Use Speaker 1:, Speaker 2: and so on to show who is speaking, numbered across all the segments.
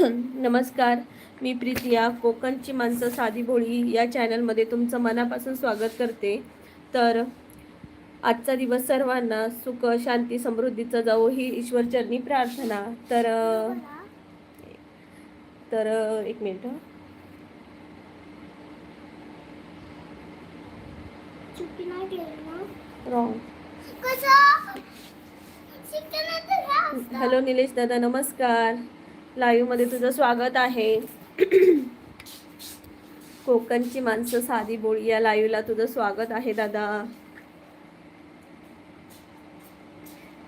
Speaker 1: नमस्कार. मी प्रीतिया. कोकणची माणसं साधी भोळी या चॅनलमध्ये तुमचं मनापासून स्वागत करते. तर आजचा दिवस सर्वांना सुख, शांती, समृद्धीचा जावो ही ईश्वरचरणी प्रार्थना. तर तर एक मिनिट. रॉंग. हॅलो निलेश दादा, नमस्कार. लाईव्ह मध्ये तुझं स्वागत आहे. कोकणची माणसं साधी बोळी या लाईव्हला तुझं स्वागत आहे दादा.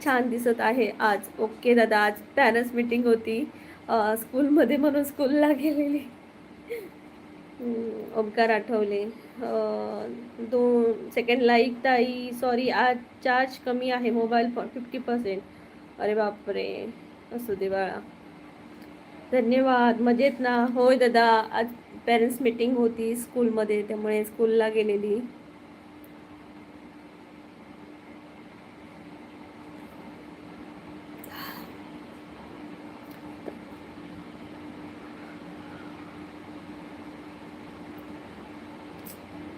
Speaker 1: छान दिसत आहे आज. ओके दादा, आज पॅरेंट्स मीटिंग होती स्कूलमध्ये, म्हणून स्कूलला गेलेली. ओमकार आठवले. 2 सेकंड. लाईक ताई, सॉरी आज चार्ज कमी आहे मोबाईल 50%. अरे बापरे, असू दे बाळा. धन्यवाद. मजेत ना? होय दादा, आज पॅरेंट्स मीटिंग होती स्कूलमध्ये, त्यामुळे स्कूलला गेलेली.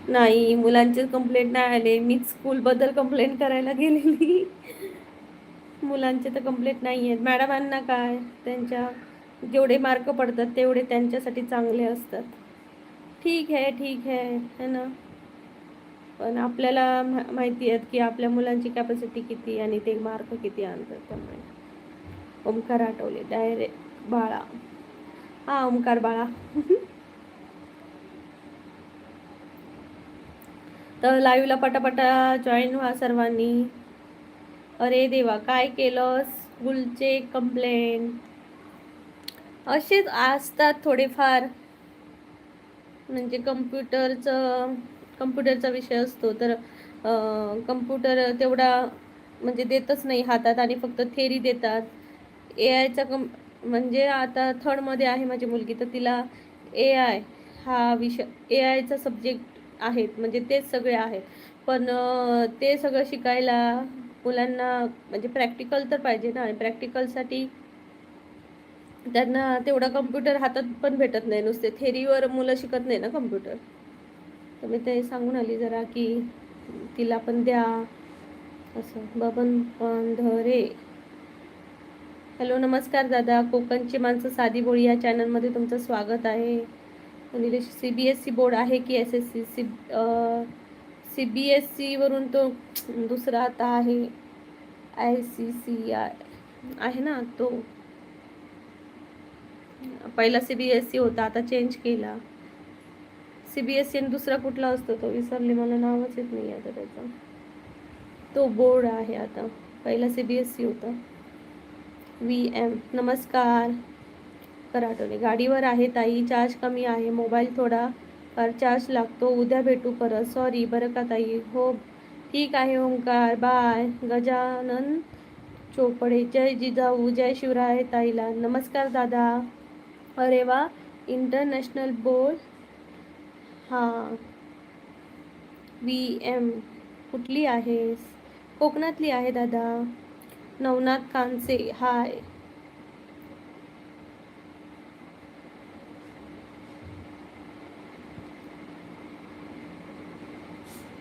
Speaker 1: नाही, मुलांचे कंप्लेंट नाही आले. मीच स्कूलबद्दल कंप्लेंट करायला गेलेली. मुलांचे तर कंप्लेंट नाही आहेत. मॅडमांना काय, त्यांच्या जेवढे मार्क पडतात तेवढे त्यांच्यासाठी चांगले असतात. ठीक आहे है ना. पण आपल्याला माहिती आहे की आपल्या मुलांची कॅपॅसिटी किती आणि ते मार्क किती आणतात. त्यामुळे ओमकार आठवले डायरेक्ट बाळा. हा ओमकार बाळा. तर लाईव्हला पटापटा जॉईन व्हा सर्वांनी. अरे देवा, काय केलं? स्कूलचे कंप्लेंट असेच असतात थोडेफार. म्हणजे कम्प्युटरचा विषय असतो, तर कम्प्युटर तेवढा म्हणजे देतच नाही हातात आणि फक्त थेरी देतात. AI म्हणजे आता 3rd मध्ये आहे माझी मुलगी, तर तिला AI हा विषय, AIचा सब्जेक्ट आहेत, म्हणजे तेच सगळे आहेत. पण ते सगळं शिकायला मुलांना म्हणजे प्रॅक्टिकल तर पाहिजे ना, आणि प्रॅक्टिकलसाठी त्यांना तेवढा कम्प्युटर हातात पण भेटत नाही. नुसते थेरीवर मुलं शिकत नाही ना कम्प्युटर. तर मी ते सांगून आली जरा की तिला पण द्या असं. बबन पंधरे. हॅलो नमस्कार दादा. कोकणची माणसं साधी बोळी या चॅनलमध्ये तुमचं स्वागत आहे. निलेश, CBSE बोर्ड आहे की SSC? CBSE वरून तो दुसरा आता आहे, ICCI आहे ना तो. पहिला CBSE होता, आता चेंज केला. CBSE आणि दुसरा कुठला असतो तो विसरले, मला नावच येत नाही आता त्याचा. तो बोर्ड आहे आता, पहिला CBSE होता. VM. नमस्कार. कराटोले. गाडीवर आहे ताई, चार्ज कमी आहे, मोबाईल थोडा फार चार्ज लागतो. उद्या भेटू परत. सॉरी बरं का ताई. हो ठीक आहे ओंकार, बाय. गजानन चोपडे. जय जिजाऊ, जय शिवराय ताईला. नमस्कार दादा. अरे वा, इंटरनॅशनल बोर्ड. हां, VM. कुठली आहेस? कोकणातली आहे दादा. नवनाथ कांसे. हाय.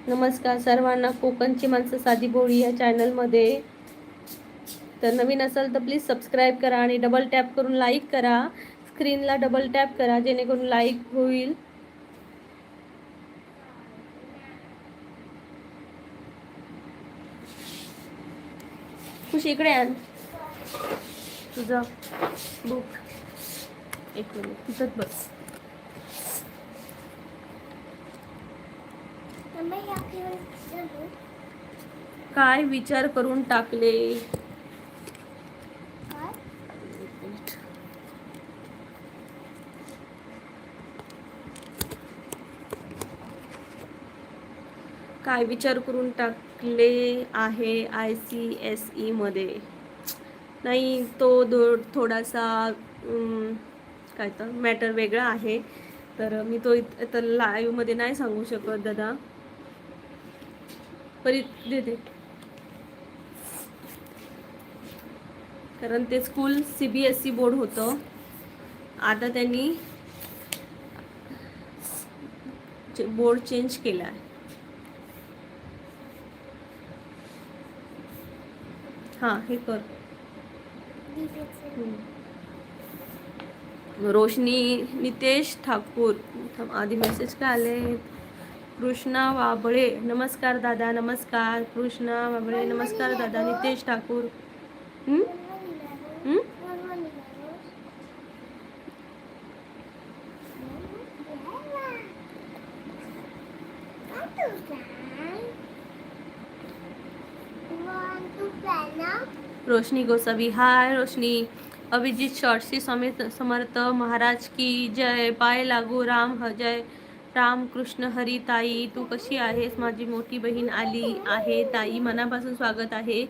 Speaker 1: नमस्कार सर्वांना. कोकणची माणसं साधी भोळी या चॅनलमध्ये. तर नवीन असाल तर प्लीज सबस्क्राईब करा आणि डबल टॅप करून लाईक करा. स्क्रीनला डबल टॅप करा जेणेकरून लाईक होईल. खुश इकडे आण तुझं बुक. एक मिनिट तिथंच बस. काय विचार करून टाकले? काय विचार करून टाकले आहे ICSE मध्ये? नाही, तो थोडासा काय तर मॅटर वेगळा आहे, तर मी तो तर लाईव्ह मध्ये नाही सांगू शकत दादा. देते, कारण ते स्कूल CBSE बोर्ड होतं. आता त्यांनी बोर्ड चेंज केला आहे. हां हे कर. रोशनी नितेश ठाकूर. आधी मेसेज काय आले. कृष्णा वाबळे नमस्कार दादा. नमस्कार कृष्णा वाबळे नमस्कार दादा. नितेश ठाकूर. रोशनी गोसावी हाय रोशनी. अभिजित शॉर्ट्सची समर्थ महाराज की जय. पाय लागू राम जय. राम कृष्ण हरी. ताई तू कशी आहेस. माझी मोठी बहीण आली आहे ताई. मनापासून स्वागत आहे.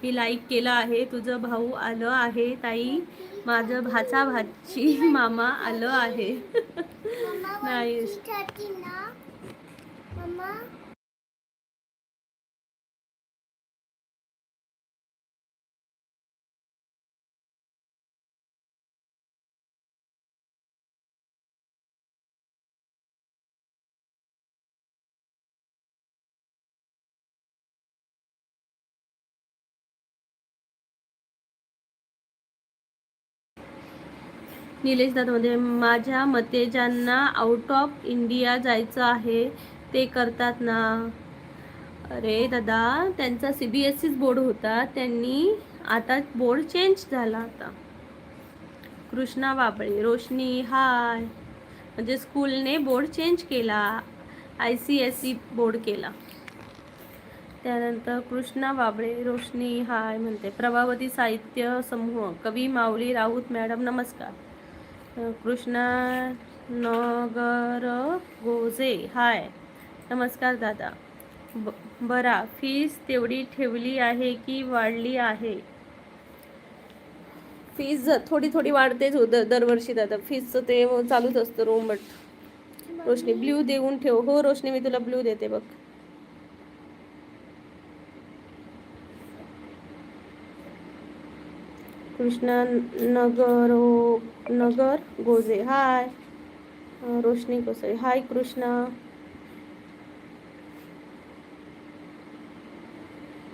Speaker 1: मी लाईक केलं आहे. तुझं भाऊ आलं आहे ताई. माझं भाचा भाची मामा आलं आहे. नाही निलेश दादामध्ये माझ्या मते ज्यांना आउट ऑफ इंडिया जायचं आहे ते करतात ना. अरे दादा त्यांचा CBSE बोर्ड होता. त्यांनी आता बोर्ड चेंज झाला आता. कृष्णा बाबळे रोशनी हाय. म्हणजे स्कूलने बोर्ड चेंज केला. ICSE बोर्ड केला. त्यानंतर कृष्णा बाबळे रोशनी हाय म्हणते. प्रभावती साहित्य समूह कवी माऊली राऊत मॅडम नमस्कार. कृष्णा नगर गोजे हाय नमस्कार दादा. बरा फीस तेवढी ठेवली आहे की वाढली आहे. फीस थोडी थोडी वाढतेच होतं दरवर्षी दादा. फीसचं ते चालूच असतं रोमट. रोशनी ब्ल्यू देऊन ठेव. हो रोशनी मी तुला ब्ल्यू देते बघ. कृष्णा नगर गोजे हाय. रोशनी कोसळे हाय कृष्णा.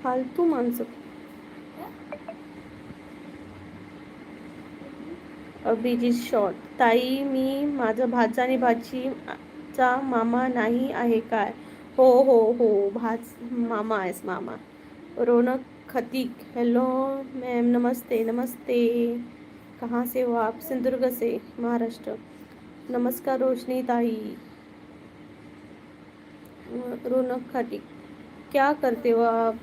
Speaker 1: फालतू माणसं. अभिजित शॉर्ट ताई मी माझं भाचा आणि भाचीचा मामा नाही आहे काय. हो हो हो भाच मामा आहेस मामा. रौनक खतीक हेलो मैम नमस्ते. नमस्ते कहाँ से हो आप. सिंधुदुर्ग से महाराष्ट्र. नमस्कार रोशनी ताई. रौनक खतीक क्या करते हो आप.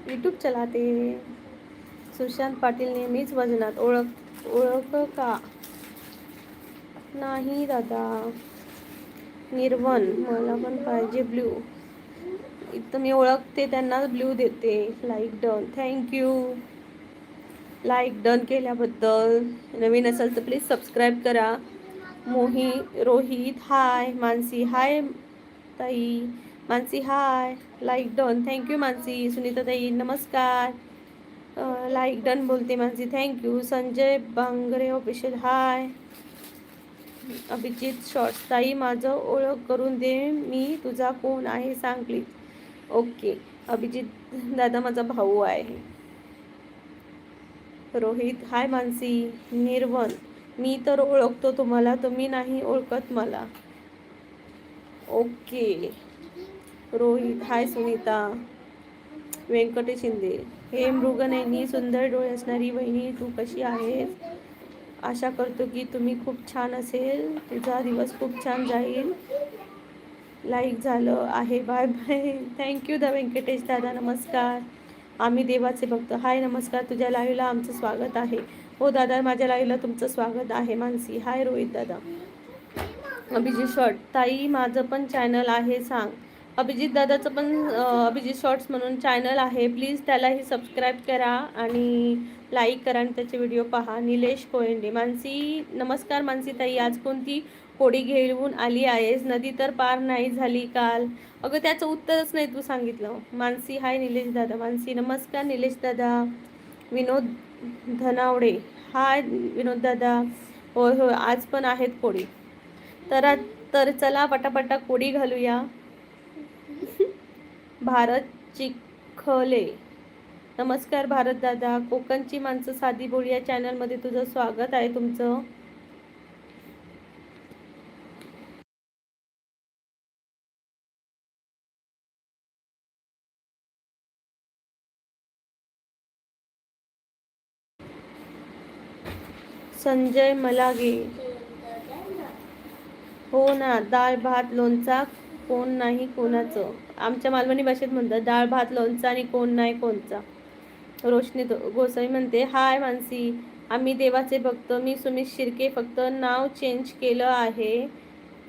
Speaker 1: यूट्यूब चलाते. सुशांत पाटील नेहमीच वजनात. ओळख का नाही दादा. निर्वण मला पण पाहिजे ब्ल्यू. इथं मी ओळखते त्यांना ब्ल्यू देते. Like done thank you. Like done केल्याबद्दल. नवीन असेल तर प्लीज सबस्क्राईब करा. रोहित हाय. मानसी हाय ताई. Manasi hi. Like done thank you Manasi. Sunita ताई नमस्कार. लाईक डन बोलते Manasi thank you. Sanjay Bangare official hi. Abhijit shorts ताई माझं ओळख करून दे. मी तुझा कोण आहे सांग प्लीज. ओके अभिजित दादा माझा भाऊ आहे. रोहित हाय मानसी. निर्वण मी तर ओळखतो तुम्हाला तुम्ही नाही ओळखत मला. ओके रोहित हाय. सुनीता. व्यंकटेश शिंदे हे मृगनयनी सुंदर डोळे असणारी वहिनी तू कशी आहेस. आशा करतो की तुम्ही खूप छान असेल. तुझा दिवस खूप छान जाईल. लाईक झालं आहे. Bye bye. Thank you the Venkatesh दादा. नमस्कार. आम्ही देवाचे भक्त हाय. नमस्कार. तुझ्या लाईव्हला आमचं स्वागत आहे. हो दादा माझ्या लाईव्हला तुमचं स्वागत आहे. मानसी हाय. रोहित दादा. अभिजित शॉर्ट ताई माझं पण चॅनल आहे सांग. अभिजित दादाचं पण अभिजित शॉर्ट्स म्हणून चॅनल आहे. प्लीज त्यालाही सबस्क्राईब करा आणि लाईक करा आणि त्याचे व्हिडिओ पहा. निलेश कोयंडे मानसी नमस्कार. मानसी ताई आज कोणती होडी घेऊन आली आहेस. नदी तर पार नाही झाली काल. अगं त्याचं उत्तरच नाही तू सांगितलं. मानसी हाय. निलेश दादा. मानसी नमस्कार. निलेश दादा. विनोद धनावडे हाय. विनोद दादा. होय होय, आज पण आहेत कोडी. तर तर चला पटापटा कोडी घालूया. भारत चिखले, नमस्कार भारत दादा. कोकणची माणसं साधी बोली या चॅनलमध्ये तुझं स्वागत आहे तुमचं. संजय मलागे, हो ना, डाळ भात लोणचा कोण नाही कोणाचं. आमच्या मालवणी भाषेत म्हणतात डाळ भात लोणचा आणि कोण नाही कोणचा. रोशनी गोसावी म्हणते, हाय मानसी, आम्ही देवाचे भक्त. मी सुमित शिर्के, फक्त नाव चेंज केलं आहे.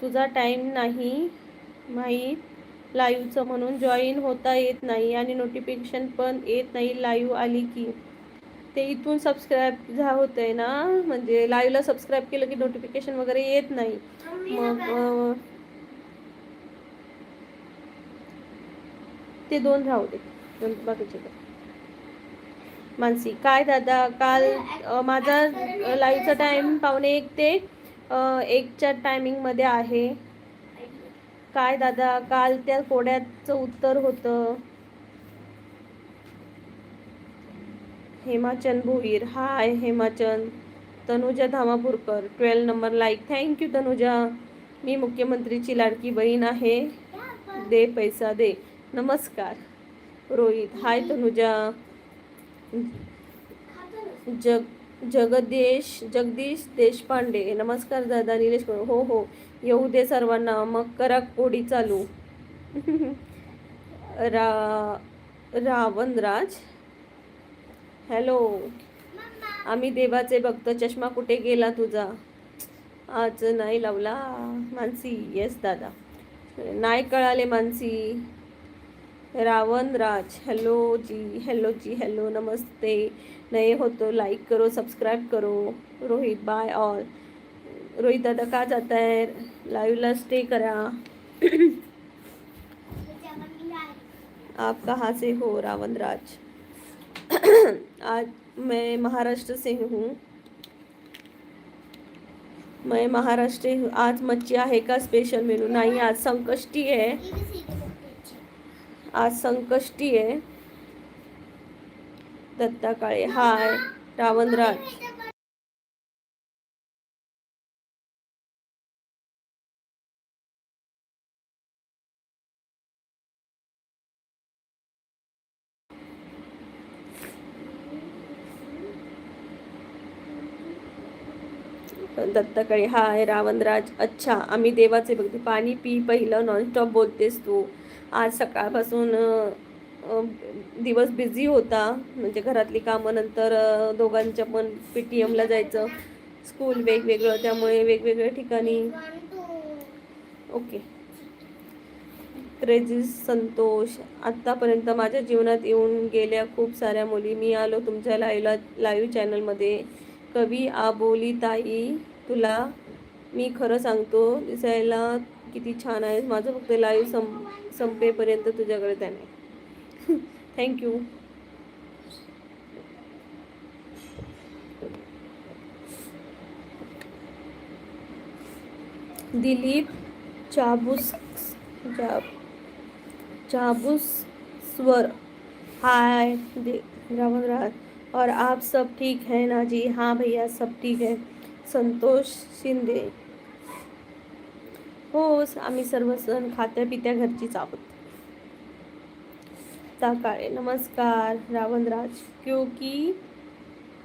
Speaker 1: तुझा टाईम नाही माहीत लाईव्हचं, म्हणून जॉईन होता येत नाही आणि नोटिफिकेशन पण येत नाही लाईव्ह आली की. ते इथून सबस्क्राईब होतंय ना, म्हणजे लाईव्हला सबस्क्राईब केलं की नोटिफिकेशन वगैरे येत नाही. मग ते 2 राहू दे, बाकीचे मानसी, काय दादा काल माझा लाईव्हचा टाइम 1:45 ते 1च्या टायमिंगमध्ये आहे. काय दादा काल त्या कोड्याचं उत्तर होतं. Hemachand Bhoir, hi Hemachand. Tanuja Dhamapurkar 12 number like, thank you Tanuja. मी मुख्यमंत्रीची लाडकी बहीण आहे, दे पैसा दे. नमस्कार रोहित, हाय तनुजा. जगदीश देशपांडे, नमस्कार दादा. निलेश, हो हो, येऊ दे सर्वांना, मग करा कोडी चालू. रावणराज, हॅलो. आम्ही देवाचे भक्त. चष्मा कुठे गेला तुझा? आज नाही लावला मानसी. येस दादा, नाही कळाले मानसी. रावणराज, हॅलो जी, हॅलो जी, हॅलो, नमस्ते. नाही होतो, लाईक करो, सब्सक्राइब करो. Rohit, bye all. रोहित दादा का जाता है लाईव्हला, स्टे करा. आप कहाँ से हो रावणराज? आज मैं महाराष्ट्र से हूँ. मैं महाराष्ट्र हूँ. आज मच्छी आहे का स्पेशल मेनू? नाही, आज संकष्टी आहे. आज संकष्टी आहे. दत्ता काळे, हाय. रावणराज, दत्ताकडे, हाय. रावणराज, अच्छा, आम्ही देवाचे बघते. पाणी पी पहिलं, नॉनस्टॉप बोलतेस तू. आज सकाळपासून दिवस बिझी होता, म्हणजे घरातली कामं, नंतर दोघांच्या पण PTMला जायचं, स्कूल वेगवेगळं, त्यामुळे वेगवेगळ्या ठिकाणी. ओके. क्रेझी संतोष, आत्तापर्यंत माझ्या जीवनात येऊन गेल्या खूप साऱ्या मुली. मी आलो तुमच्या लाईव्ह चॅनलमध्ये. कवी आबोली ताई, तुला मी खरं सांगतो, दिसायला किती छान आहे. माझं फक्त लाईव्ह संपेपर्यंत तुझ्याकडे त्याने. थँक्यू. दिलीप चाबूस स्वर, हाय रावणराज, और आप सब ठीक है ना जी? हाँ भैया, सब ठीक है. संतोष शिंदे, हो, आम्ही सर्व सण खात्या पित्या घरचीच आहोत. काळे, नमस्कार रावणराज, क्योंकि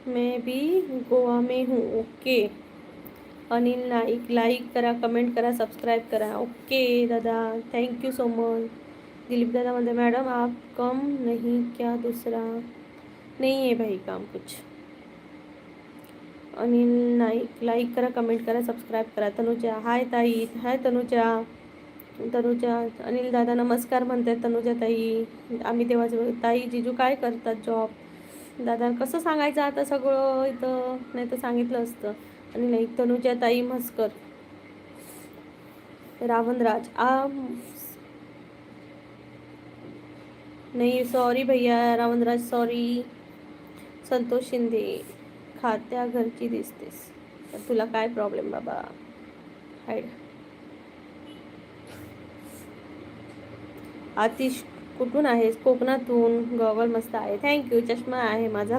Speaker 1: मैं भी गोवा में हूँ. ओके. अनिल नाईक, लाईक करा, कमेंट करा, सबस्क्राईब करा. ओके दादा, थँक्यू सो मच. दिलीप दादा म्हणते, मॅडम आप कम नहीं क्या दूसरा? नहीं है भाई काम कुछ. अनिल नाईक, लाईक करा, कमेंट करा, सबस्क्राईब करा. तनुजा, हाय ताई, हाय तनुजा. अनिल दादा नमस्कार म्हणतात. तनुजा ताई, आम्ही देवाचे ताई. जिजू काय करतात जॉब? दादा कसं सांगायचं आता सगळं इथं, नाही तर सांगितलं असतं. आणि लाईक तनुजा ताई म्हस्कर. रावणराज, नाही सॉरी भैया रावणराज, सॉरी. संतोष शिंदे, खात्या घरची दिसतेस. तर तुला काय प्रॉब्लेम बाबा? हाईड. आतिश कुठून आहेस? कोकणातून. गॉगल मस्त आहे, थँक्यू. चष्मा आहे माझा,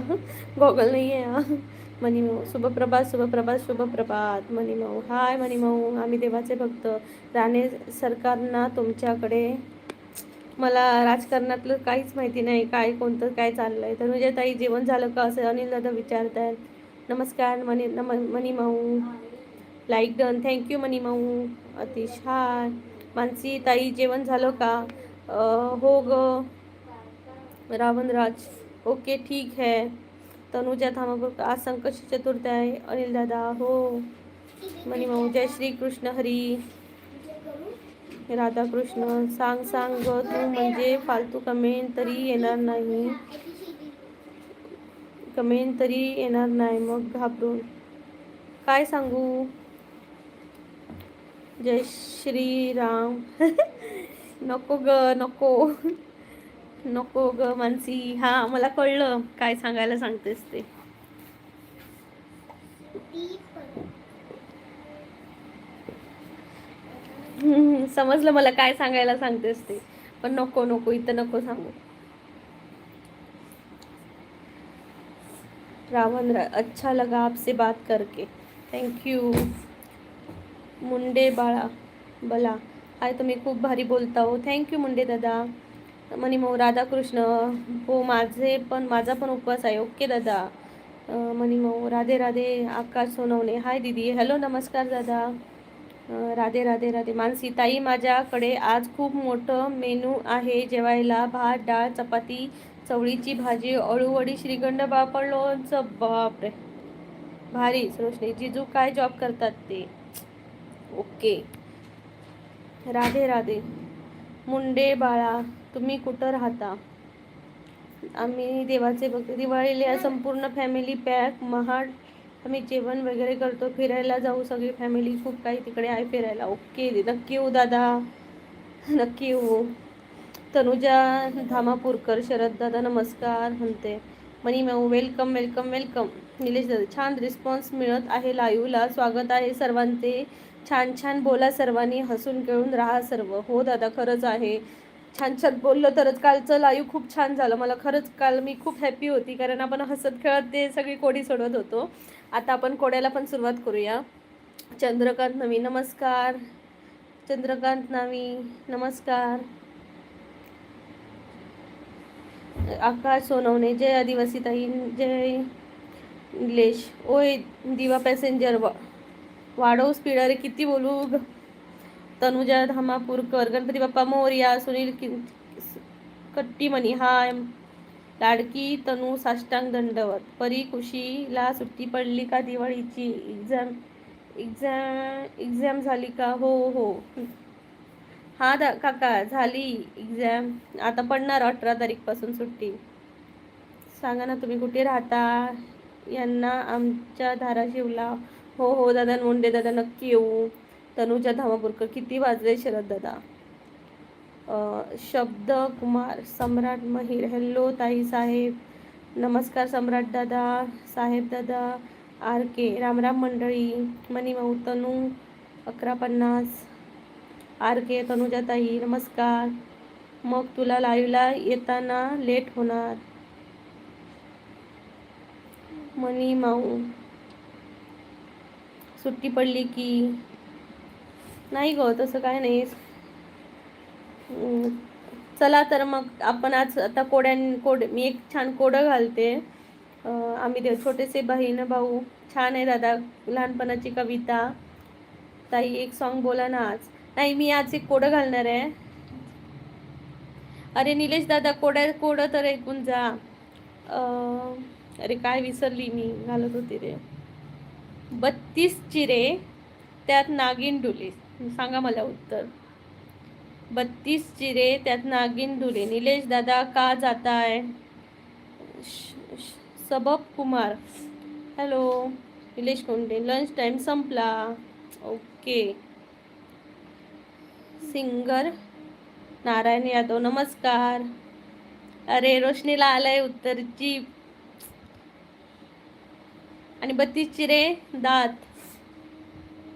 Speaker 1: गॉगल नाही आहे. मनीमाऊ शुभप्रभात, शुभप्रभात, शुभप्रभात. मनीमाऊ हाय. मनीमाऊ आम्ही देवाचे भक्त. राणे सरकारना तुमच्याकडे. मला राजकारणातलं काहीच माहिती नाही, काय कोणतं काय चाललंय. तर म्हणजे ताई जेवण झालं का असं अनिल दादा विचारतायत. नमस्कार Manimau. Like done, thank you Manimau. Atish hi. Manasi ताई जेवण झालं का? हो ग रावणराज, ओके ठीक है. तनुजा थांबा, आज संकष्टी चतुर्थी आहे. अनिल दादा हो. मनीमाऊ जय श्री कृष्ण हरी. राधाकृष्ण सांग सांग ग तू, म्हणजे फालतू कमेंट तरी येणार नाही. कमेंट तरी येणार नाही मग घाबरून काय सांगू. जय श्रीराम. नको ग नको. नको ग मानसी. हा मला कळलं काय सांगायला सांगतेस ते. समजलं मला काय सांगायला सांगतेस ते, पण नको नको इथं नको सांगू. रावण अच्छा लगा आपसे बात करके, थँक यू. मुंडे बाळा बला हाय, तुम्ही खूप भारी बोलता हो, थँक्यू मुंडे दादा. मनीमाऊ राधाकृष्ण हो, माझा पण उपवास आहे. ओके दादा. मनीमाऊ राधे राधे. आकाश सोनवणे हाय दीदी. हॅलो नमस्कार दादा. राधे राधे राधे. मानसी ताई माझ्याकडे आज खूप मोठं मेनू आहे जेवायला. भात डाळ चपाती चवळीची भाजी अळूवडी श्रीखंड पापड लोणचं. बापरे भारी. रोशनी जिजू काय जॉब करतात ते? ओके. राधे राधे. मुंडे बाळा तुम्ही कुठं राहता? आम्ही देवाचे भक्त. दिवाळीला संपूर्ण फॅमिली पॅक महाड. आम्ही जेवण वगैरे करतो, फिरायला जाऊ सगळी फॅमिली. खूप काही तिकडे आहे फिरायला. ओके नक्की येऊ दादा, नक्की येऊ. तनुजा धामापूरकर शरद दादा नमस्कार म्हणते. मनीमाऊ वेलकम वेलकम वेलकम. निलेश दादा छान रिस्पॉन्स मिळत आहे लाईव्हला. स्वागत आहे सर्वांचे. छान छान बोला सर्वांनी, हसून खेळून राहा सर्व. हो दादा खरंच आहे, छान छान बोललं तरच. कालचं लाईव्ह खूप छान झालं. मला खरंच काल मी खूप हॅपी होती, कारण आपण हसत खेळत ते सगळी कोडी सोडवत होतो. आता आपण कोड्याला पण सुरुवात करूया. चंद्रकांत नवी नमस्कार. चंद्रकांत नावी नमस्कार. आकाश सोनवणे जय आदिवासी ताई. जय निलेश. ओय दिवा पॅसेंजर वाढव स्पीड. अरे किती बोलू. तनुजा धामापूरकर गणपती बाप्पा मोरया. सुनील कट्टीमणी हाय. लाडकी तनू साष्टांग दंडवत. परी खुशीला सुट्टी पडली का दिवाळीची? एक्झाम झाली का? हो हो. हा काका झाली एक्झाम, आता पडणार 18 तारीखपासून सुट्टी. सांगा ना तुम्ही कुठे राहता? यांना आमच्या धाराशिवला. हो हो दादा मुंडे दादा नक्की येऊ. तनुजा धामापूरकर किती वाजले शरद दादा. शब्द कुमार सम्राट महिर हॅलो ताई साहेब. नमस्कार सम्राट दादा साहेब दादा. आर के रामराम मंडळी. मनीमाऊ तनू 1150. आर के तनुजा ताई नमस्कार. मग तुला लाईव्हला येताना लेट होणार. मनीमाऊ सुट्टी पडली की नाही ग, तसं काय नाही. चला तर मग आपण आज आता कोड मी एक छान कोडं घालते. आम्ही देव छोटेसे बहीण भाऊ. छान आहे दादा, लहानपणाची कविता. ताई एक सॉन्ग बोला ना आज. नाही मी आज एक कोडं घालणार आहे. अरे निलेश दादा कोडं तर ऐकून जा. अरे काय विसरली मी, घालत होते रे. 32 चिरे त्यात नागिन डुले. सांगा मला उत्तर. 32 चिरे त्यात नागिन डुले. निलेश दादा का जाताय? सबब Kumar hello. Nilesh Konde lunch time संपला. ओके. सिंगर नारायण यादव नमस्कार. अरे रोशनीला आलंय उत्तर जीप. आणि 32 चिरे दात.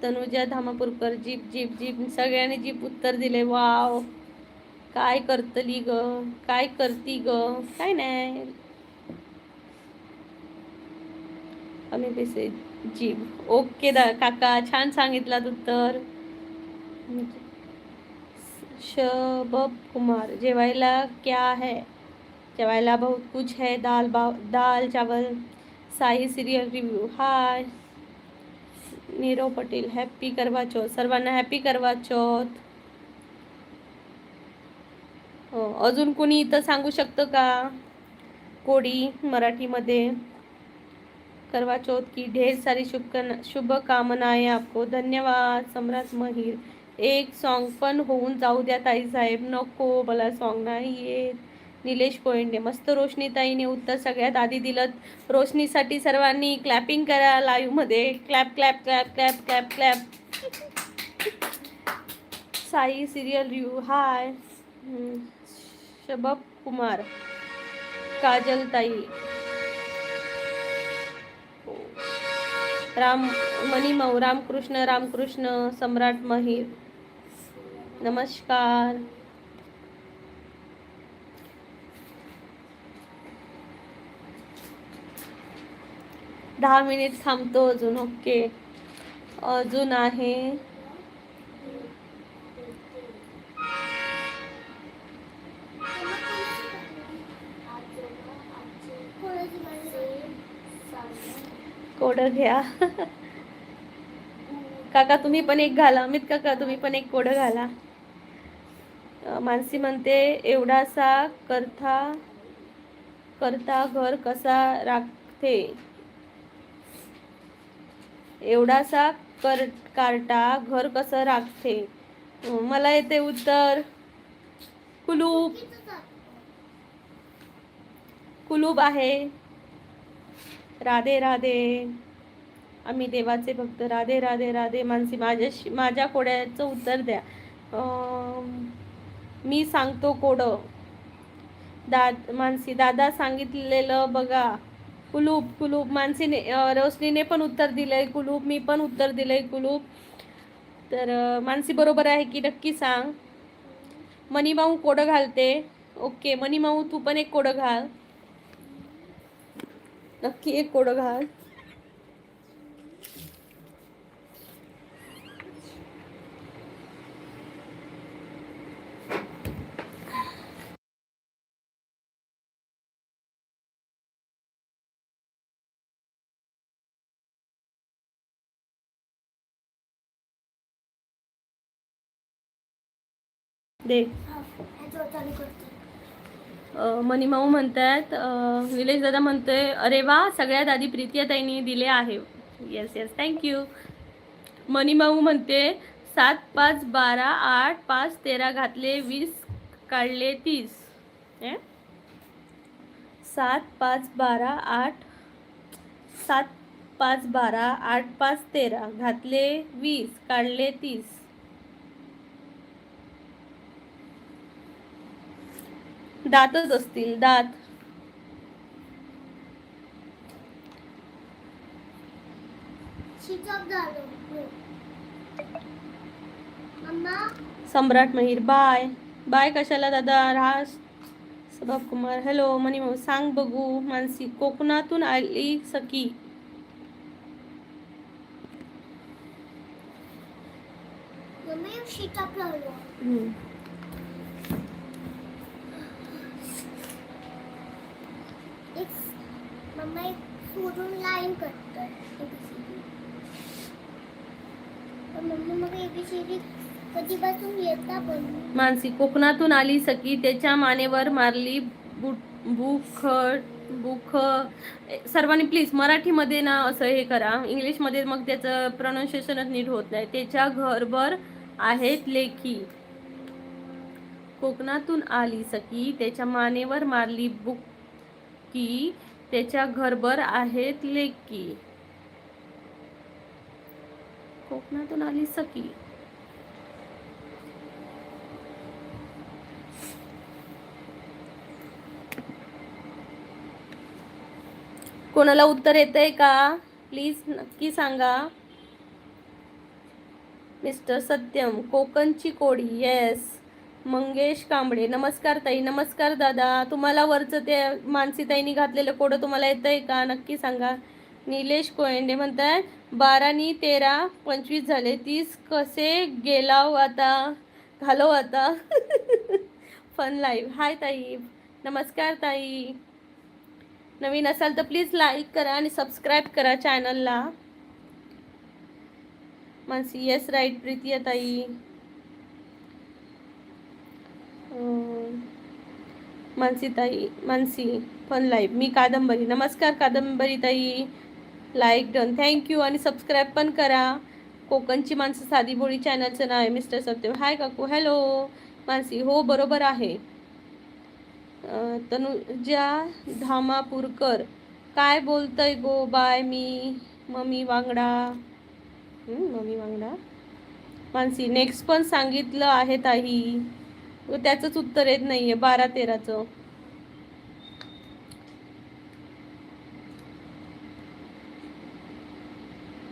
Speaker 1: तनुजा धामापूरकर जीप जीप जीप, सगळ्यांनी जीप उत्तर दिले. वाव, काय करतली ग, काय करती ग, काय नाही. आम्ही पैसे जीप. ओके काका, छान सांगितलात उत्तर. शबब कुमार, जेवायला क्या है? जेवायला बहुत कुछ है, दाल चावल. साई सिरियल रिव्ह्यू, हाय. नीरव पटेल, हॅपी करवा चौथ. सर्वांना हॅपी करवा चौथ. अजून कोणी इथं सांगू शकतं का कोडी मराठीमध्ये? करवा चौथ की ढेर सारी शुभकामनाएं आपको. धन्यवाद सम्राट महिर. एक सॉन्ग पण होऊन जाऊ द्या ताईसाहेब. नको मला सॉन्ग नाही येत. निलेश कोयंडे, मस्त रोशनीताईने उत्तर सगळ्यात आधी दिलं. रोशनीसाठी सर्वांनी क्लॅपिंग करा लाईव्ह मध्ये. Clap clap clap clap clap clap. Sai serial review, hi. Shabab Kumar, Kajal ताई, मणिमऊ, रामकृष्ण रामकृष्ण, सम्राट महिर, नमस्कार. दहा मिनिट थांबतो अजून. ओके, अजून आहे. कोड घ्या. काका तुम्ही पण एक घाला. अमित काका तुम्ही पण एक कोड घाला. मानसी म्हणते, एवढासा करता करता घर कसा राखते? एवढासा कार्टा घर कसं राखते? मला येते उत्तर कुलूप. कुलूप आहे. राधे राधे. आम्ही देवाचे भक्त. राधे राधे राधे. मानसी, माझ्या कोड्याचं उत्तर द्या. मी सांगतो कोड. मानसी, दादा सांगितलेलं बघा. कुलूप. कुलूप. मानसीने, रोशनीने पण उत्तर दिलंय कुलूप. मी पण उत्तर दिलंय कुलूप. तर मानसी बरोबर आहे की नक्की सांग. मनीमाऊ कोड घालते. ओके मनीमाऊ, तू पण एक कोड घाल. नक्की एक कोड घाल. दे. मनीमाऊ म्हणतात, निलेश दादा म्हणतोय, अरे वा, सगळ्यात आधी प्रीतियाताईंनी दिले आहे. Yes yes, thank you. मनीमाऊ म्हणते, 7 5 12 8 5 13 घातले 20 काढले 30. 7 5 12 8 7 5 12 8 5 13 घातले 20 काढले 30. दातच असतील, दात. सम्राट महिर, बाय बाय. कशाला दादा? राज सबब कुमार, हॅलो. मनीमाऊ, सांग बघू. मानसी, कोकणातून आली सखी. मानसी, कोकणातून आली सखी, त्याच्या मानेवर मारली बुख. सर्वांनी प्लीज मराठीमध्ये ना असं हे करा. इंग्लिशमध्ये मग त्याचं प्रोनाऊन्सिएशनच नीट होत नाही. त्याच्या घरभर आहेत लेखी. कोकणातून आली सखी, त्याच्या मानेवर मारली बुक्की, त्याच्या घरभर आहेत लेकी. कोकणातून आली सखी. कोणाला उत्तर येतंय का? प्लीज नक्की सांगा. मिस्टर सत्यम, कोकणची कोडी, येस. मंगेश कांबळे, नमस्कार ताई. नमस्कार दादा. तुम्हाला वरचं ते मानसीताईनी घातलेलं कोडं तुम्हाला येतंय का, नक्की सांगा. निलेश कोयंडे म्हणताय 12 नी 13 25 झाले, 30 कसे गेलाव आता, घालव आता. Fun live. हाय ताई, नमस्कार ताई. नवीन असाल तर प्लीज लाईक करा आणि सबस्क्राईब करा चॅनलला. Mansi, yes right. प्रीती ताई, मानसी ताई, मानसी फन लाईव्ह. मी कादंबरी, नमस्कार कादंबरी ताई. Like done, thank you. आणि सबस्क्राईब पण करा. कोकणची माणसं साधी बोळी चॅनलचं नाव आहे. मिस्टर सत्यम, हाय काकू. हॅलो मानसी, हो बरोबर आहे. तनुजा धामापूरकर, काय बोलतय गो बाय मी मम्मी वांगडा. मम्मी वांगडा. मानसी, नेक्स्ट पण सांगितलं आहे ताई, त्याचंच उत्तर येत नाहीये 12-13चं.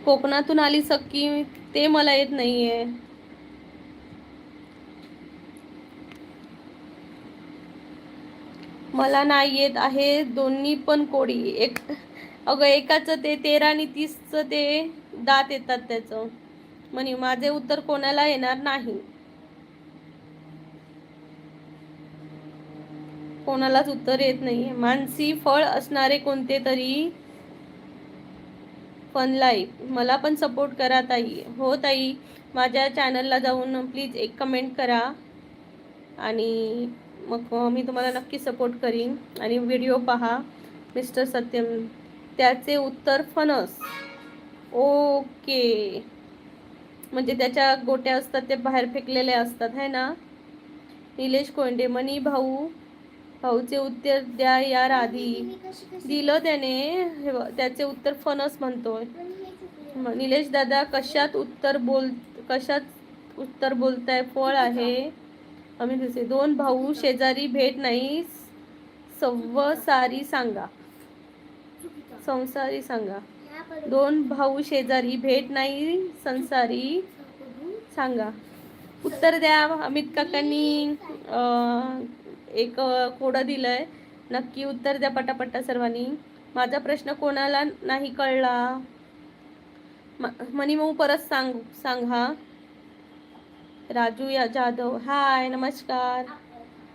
Speaker 1: कोकणातून आली सख्खी, ते मला येत नाहीये. मला नाही येत आहे दोन्ही पण कोडी. एक अगं एकाचं ते 13 आणि 30चं ते दात येतात त्याचं. म्हणे माझे उत्तर कोणाला येणार नाही, कोणालाच उत्तर येत नाहीये. मानसी, फळ असणारे कोणते तरी फन लाईव्ह. मला पण सपोर्ट करा ताई. हो ताई, माझ्या चॅनलला जाऊन प्लीज एक कमेंट करा आणि मग मी तुम्हाला नक्की सपोर्ट करीन. आणि व्हिडिओ पहा. मिस्टर सत्यम, त्याचे उत्तर फणस. ओके, म्हणजे त्याच्या गोट्या असतात ते बाहेर फेकलेले असतात, है ना. निलेश कोंडे, मनी भाऊ, भाऊचे उत्तर द्या यार आधी. दिलं त्याने, त्याचे उत्तर फणस म्हणतोय. निलेश दादा, कशात उत्तर बोलताय, फळ आहे. आम्ही दुसरे 2 भाऊ शेजारी भेट नाही, संसारी सांगा. संसारी सांगा. 2 भाऊ शेजारी भेट नाही, संसारी सांगा. उत्तर द्या. अमित काकांनी एक कोडं दिलंय, नक्की उत्तर द्या पटापटा सर्वांनी. माझा प्रश्न कोणाला नाही कळला. मनी मऊ परत सांगा. राजू या जाधव, हाय नमस्कार.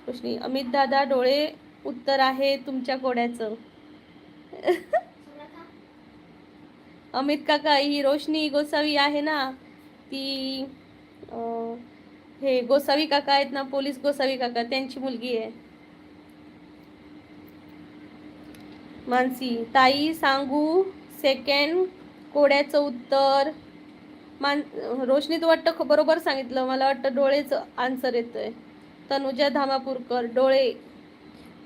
Speaker 1: रोशनी, अमित दादा, डोळे उत्तर आहे तुमच्या कोड्याचं. अमित काका, ही रोशनी गोसावी आहे ना, ती हे गोसावी काका आहेत ना, पोलीस गोसावी काका, त्यांची मुलगी आहे. मानसी ताई, सांगू सेकंड कोड्याचं उत्तर. रोशनी, तू वाटतं बरोबर सांगितलं, मला वाटतं डोळेचं आन्सर येतोय. तनुजा धामापूरकर, डोळे.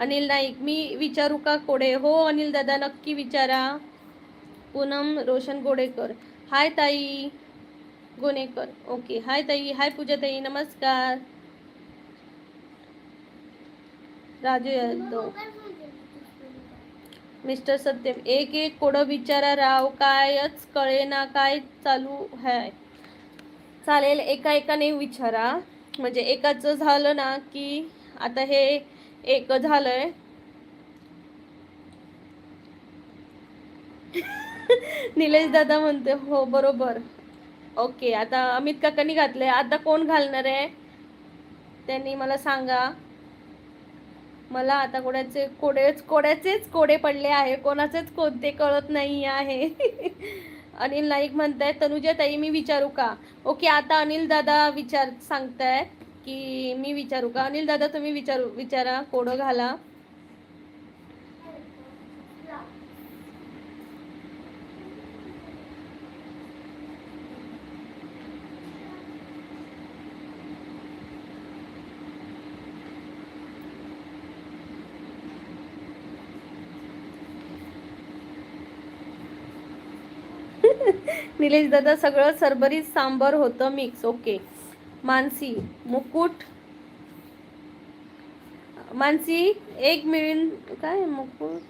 Speaker 1: अनिल नाईक, मी विचारू का कोडे. हो अनिल दादा, नक्की विचारा. पूनम रोशन गोडेकर, हाय ताई. गोनेकर, ओके. हाय ताई. हाय पूजा ताई, नमस्कार. राजू यादव, मिस्टर सत्यम, एक एक कोडं विचारा राव, कायच कळेना काय चालू आहे. चालेल, एका एकाने विचारा, म्हणजे एकाचं झालं ना की आता हे एक झालंय. निलेश दादा म्हणते हो बरोबर. ओके, आता अमित काकांनी घातलंय, आता कोण घालणार आहे त्यांनी मला सांगा. मला आता कोड्याचेच कोडे पडले आहे, कोणाचेच कोणते कळत नाही आहे. अनिल नाईक म्हणताय तनुजा ताई मी विचारू का. ओके, आता अनिल दादा सांगताय की मी विचारू का. अनिल दादा तुम्ही विचारा, कोडं घाला. निलेश दादा, सगळं सरभरीत सांबर होतं मिक्स. ओके. मानसी, मुकुट. मानसी, 1 मिनिट, काय मुकुट.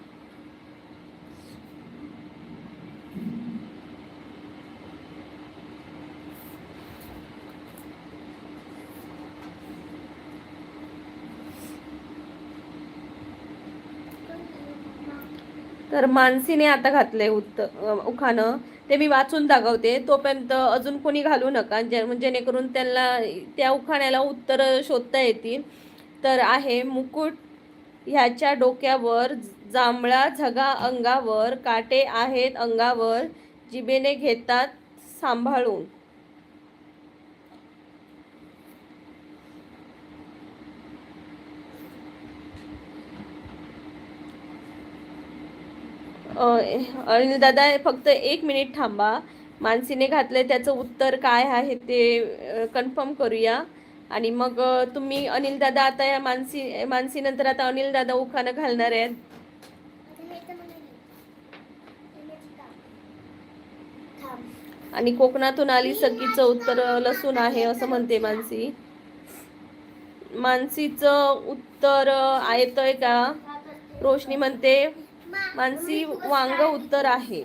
Speaker 1: तर मानसीने आता घातलंय उखाणं. ते मी वाचून दाखवते, तोपर्यंत अजून कोणी घालू नका, जेणेकरून त्यांना त्या उखाण्याला उत्तर शोधता येतील. तर आहे, मुकुट ह्याच्या डोक्यावर, जांभळा झगा अंगावर, काटे आहेत अंगावर, जिभेने घेतात सांभाळून. अनिल दादा फक्त 1 मिनिट थांबा. मानसीने घातलंय त्याचं उत्तर काय आहे ते कन्फर्म करूया. आणि मग तुम्ही अनिल दादा आता या मानसी नंतर आता अनिल दादा उखाणं घालणार आहेत. आणि कोकणातून आली सखीचं उत्तर लसूण आहे असं म्हणते मानसी. मानसीचं उत्तर येतंय का? रोशनी म्हणते मानसी वांग उत्तर आहे.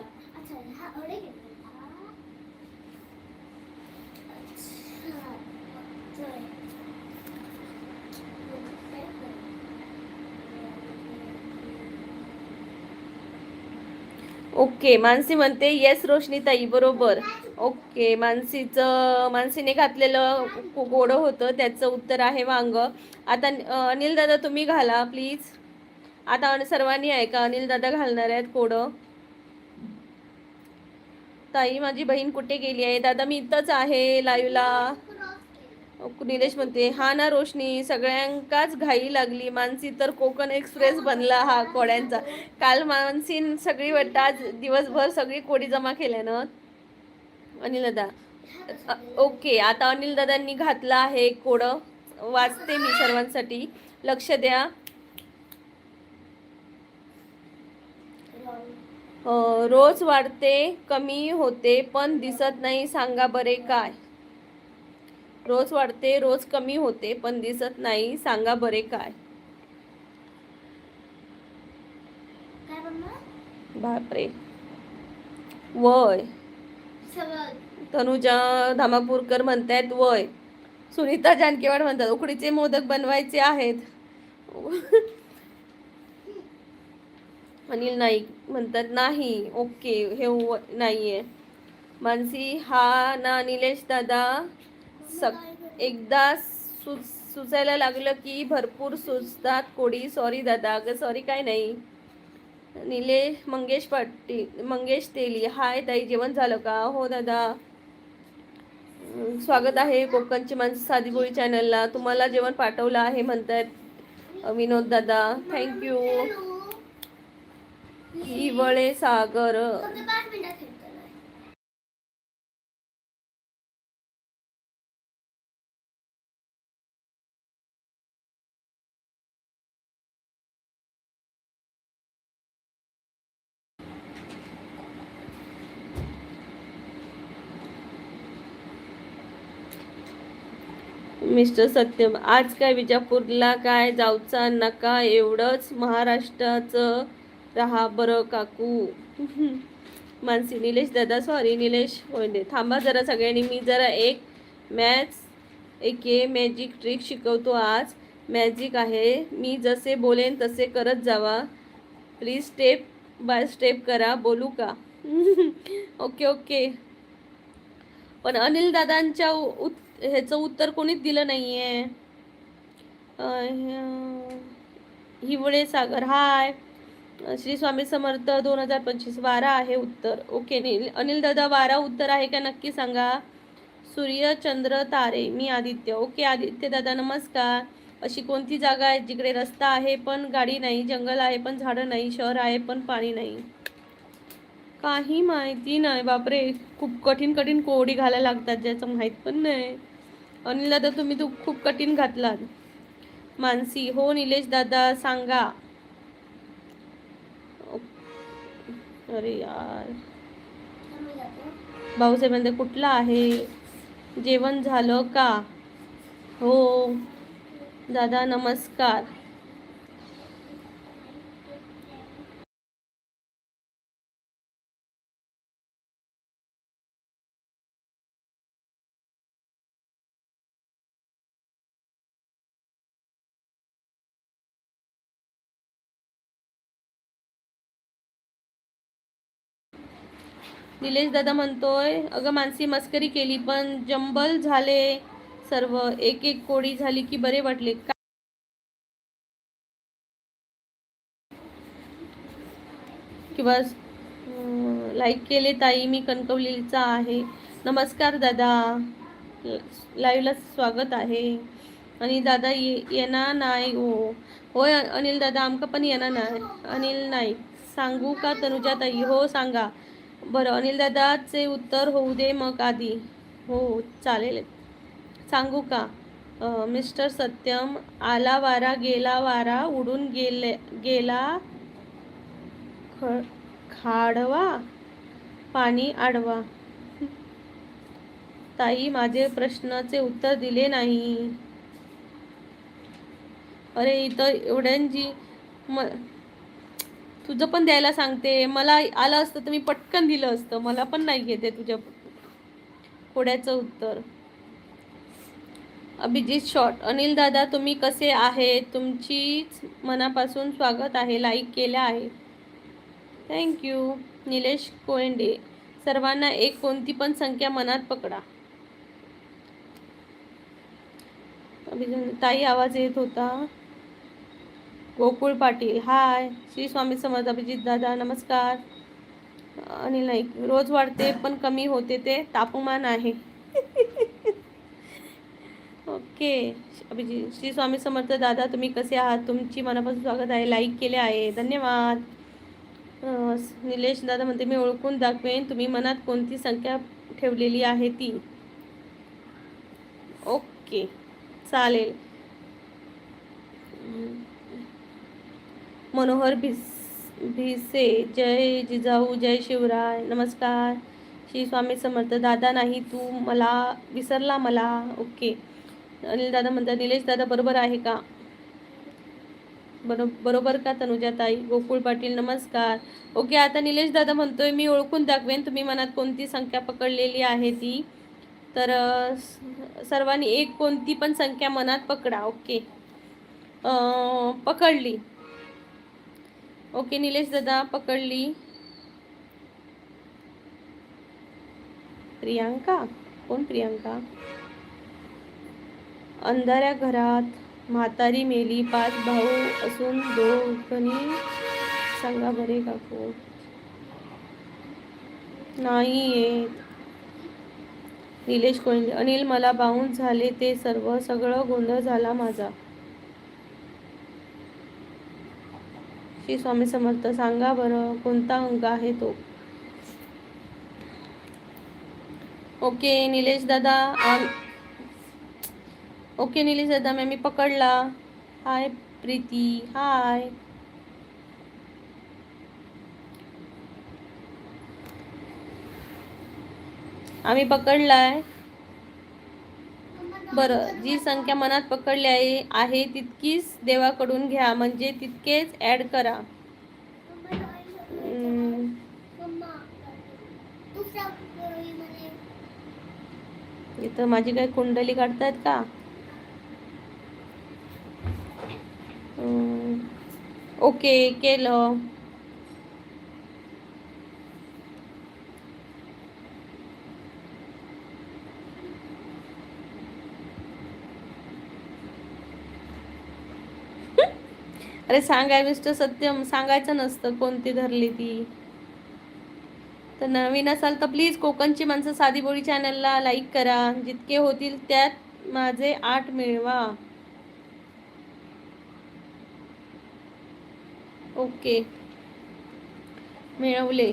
Speaker 1: ओके, मानसी म्हणते येस रोशनी ताई बरोबर. ओके, मानसीने घातलेलं गोड होतं त्याचं उत्तर आहे वांग. आता अनिल दादा तुम्ही घाला प्लीज. आता सर्वांनी ऐका, अनिल दादा घालणार आहेत कोडं. ताई माझी बहीण कुठे गेली आहे? दादा मी इथंच आहे लाईव्हला. निलेश म्हणते हा ना रोशनी, सगळ्यांकाच घाई लागली. मानसी तर कोकण एक्सप्रेस बनला हा कोड्यांचा. काल मानसीन सगळी वाटतं आज दिवसभर सगळी कोडी जमा केल्यानं. अनिल दादा ओके, आता अनिल दादांनी घातलं आहे कोड. वाचते मी सर्वांसाठी, लक्ष द्या. रोज वाढते कमी होते पण दिसत नाही, सांगा बरे काय? रोज वाढते रोज कमी होते पण दिसत नाही, सांगा बरे काय? बापरे. वय. तनुजा धामापूरकर म्हणतायत वय. सुनीता जानकेवाड म्हणतात उकडीचे मोदक बनवायचे आहेत. अनिल नाईक म्हणतात नाही. ओके, हे नाहीये. मानसी हा ना निलेश दादा, एकदा सुचायला लागलं की भरपूर सुचतात कोडी. सॉरी दादा. अगं सॉरी काय नाही. मंगेश तेली हाय ताई, जेवण झालं का? हो दादा. स्वागत आहे कोकणची माणसं साधीभोळी चॅनलला. तुम्हाला जेवण पाठवलं आहे म्हणतात विनोद दादा, थँक्यू. हिवळे सागर. मिस्टर सत्यम आज काय विजापूरला काय जाऊचा नका, एवढंच महाराष्ट्राचं रहा बरं काकू. मानसी निलेश दादा सॉरी निलेश होईने थांबा जरा सगळ्यांनी. मी जरा एक मॅजिक ट्रिक शिकवतो आज. मॅजिक आहे, मी जसे बोलेन तसे करत जावा प्लीज. स्टेप बाय स्टेप करा. बोलू का? Okay okay. पण अनिल दादांच्या ह्याचं उत्तर कोणीच दिलं नाहीये. हिवळे सागर हाय. श्री स्वामी समर्थ 2025 12 आहे उत्तर. ओके, अनिल दादा 12 उत्तर आहे का नक्की सांगा. सूर्य चंद्र तारे. मी आदित्य. ओके आदित्य दादा नमस्कार. अशी कोणती जागा आहे जिकडे रस्ता आहे पण गाडी नाही, जंगल आहे पण झाडं नाही, शहर आहे पण पाणी नाही? काही माहिती नाही. बापरे, खूप कठीण कठीण कोडी घालायला लागतात ज्याचं माहीत पण नाही. अनिल दादा तुम्ही तो खूप कठीण घातलात. मानसी हो निलेश दादा सांगा. अरे यार, भाऊसाहेबांचे कुठला आहे? जेवण झालं का? हो दादा नमस्कार. निलेश दादा म्हणतोय, अगं मानसी मस्करी केली पण जंबल झाले सर्व, एक एक कोडी झाली की बरे वाटले. किंवा लाईक केले ताई, मी कणकवलीचा आहे. नमस्कार दादा, लाईव्हला स्वागत आहे. आणि दादा येणार नाही हो. होय अनिल दादा, आमका पण येणार नाही. अनिल नाईक, सांगू का तनुजा ताई? हो सांगा. बरं अनिल दादाचे उत्तर होऊ दे मग आधी. हो चालेल, सांगू का? मिस्टर सत्यम, आला वारा गेला वारा, उडून गेला खाडवा, पाणी आडवा. ताई माझे प्रश्नाचे उत्तर दिले नाही. अरे इथं एवढ्यांची तुझं पण द्यायला सांगते. मला आलं असतं तर मी पटकन दिलं असतं. मला पण नाही घेते तुझ्या कोड्याचं उत्तर. अभिजित शॉर्ट, अनिल दादा तुम्ही कसे आहे? तुमचीच मनापासून स्वागत आहे. लाईक केल्या आहे, थँक्यू. निलेश कोयंडे, सर्वांना एक कोणती पण संख्या मनात पकडा. ताई आवाज येत होता. गोकुळ पाटील, हाय. श्री स्वामी समर्थ. अभिजित दादा नमस्कार. अनिल नाईक, रोज वाढते पण कमी होते ते तापमान आहे. ओके अभिजित, श्री स्वामी समर्थ. दादा तुम्ही कसे आहात? तुमची मनापासून स्वागत आहे. लाईक केले आहे, धन्यवाद. निलेश दादा म्हणते, मी ओळखून दाखवेन तुम्ही मनात कोणती संख्या ठेवलेली आहे ती. ओके चालेल. मनोहर भिसे, जय जिजाऊ, जय शिवराय. नमस्कार. श्री स्वामी समर्थ. दादा नाही तू मला विसरला मला. ओके. अनिल दादा म्हणतात, निलेश दादा बरोबर आहे का? बरोबर का तनुजा ताई? गोकुळ पाटील नमस्कार. ओके, आता निलेश दादा म्हणतोय, मी ओळखून दाखवेन तुम्ही मनात कोणती संख्या पकडलेली आहे ती. तर सर्वांनी एक कोणती पण संख्या मनात पकडा. ओके, पकडली. ओके निलेश दादा पकडली. प्रियांका, कोण प्रियांका? अंधाऱ्या घरात म्हातारी मेली, 5 भाऊ असून दोघनी सांगा बरे काकू. नाही येत. निलेश कोयंडे, अनिल मला बाउन्स झाले ते सगळं गोंधळ झाला माझा. श्री स्वामी समर्थ. सांगा बरं कोणता अंक आहे तो? ओके निलेश दादा. ओके निलेश दादा मी पकडला. हाय प्रीती, हाय. आम्ही पकडलाय. बरं, जी संख्या मनात पकडली आहे तितकीच देवाकडून घ्या, म्हणजे तितकेच ऍड करा. इथं माझी काय कुंडली काढतायत का? ओके केलं. अरे सांगाय मिस्टर सत्यम, सांगायचं नसतं कोणती धरली ती. तर नवीन असाल तर प्लीज कोकणची माणसं साधी बोळी चॅनलला लाईक करा. जितके होतील त्यात माझे 8 मिळवा. ओके मिळवले.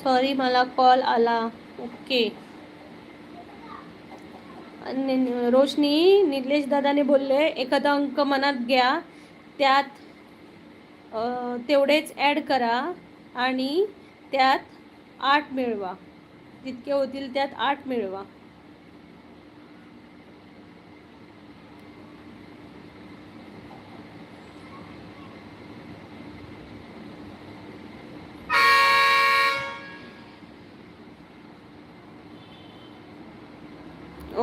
Speaker 1: सॉरी मला कॉल आला. ओके. रोशनी, निलेश दादाने बोलले एखादा अंक मनात घ्या, त्यात तेवढेच ॲड करा आणि त्यात 8 मिळवा. जितके होतील त्यात 8 मिळवा.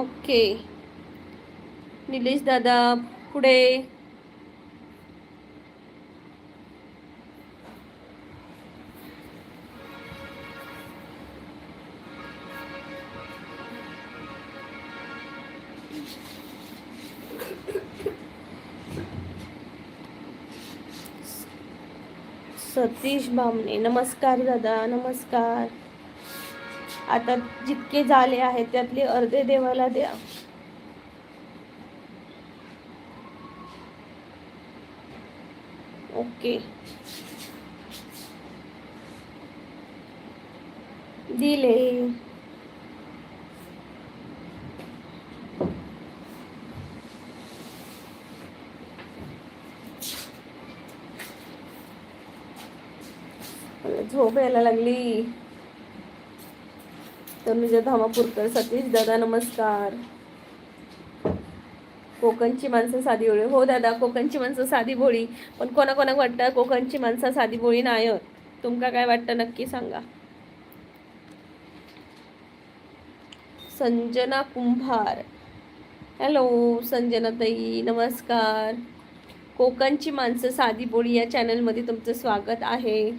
Speaker 1: ओके. निलेश दादा पुढे. सतीश बामणे नमस्कार दादा, नमस्कार. आता जितके झाले आहेत त्यातले अर्धे देवाला द्या. ओके, दिले. झोप यायला लागली. तनुजा धामापूरकर, सतीश दादा नमस्कार. कोकणची माणसं साधी भोळी. हो दादा, कोकणची माणसं साधी भोळी, पण कोणाकोणाक वाटतं कोकणची माणसं साधी भोळी नाही. तुमका काय वाटतं नक्की सांगा. संजना कुंभार, हॅलो संजना ताई नमस्कार. कोकणची माणसं साधी बोळी या चॅनलमध्ये तुमचं स्वागत आहे.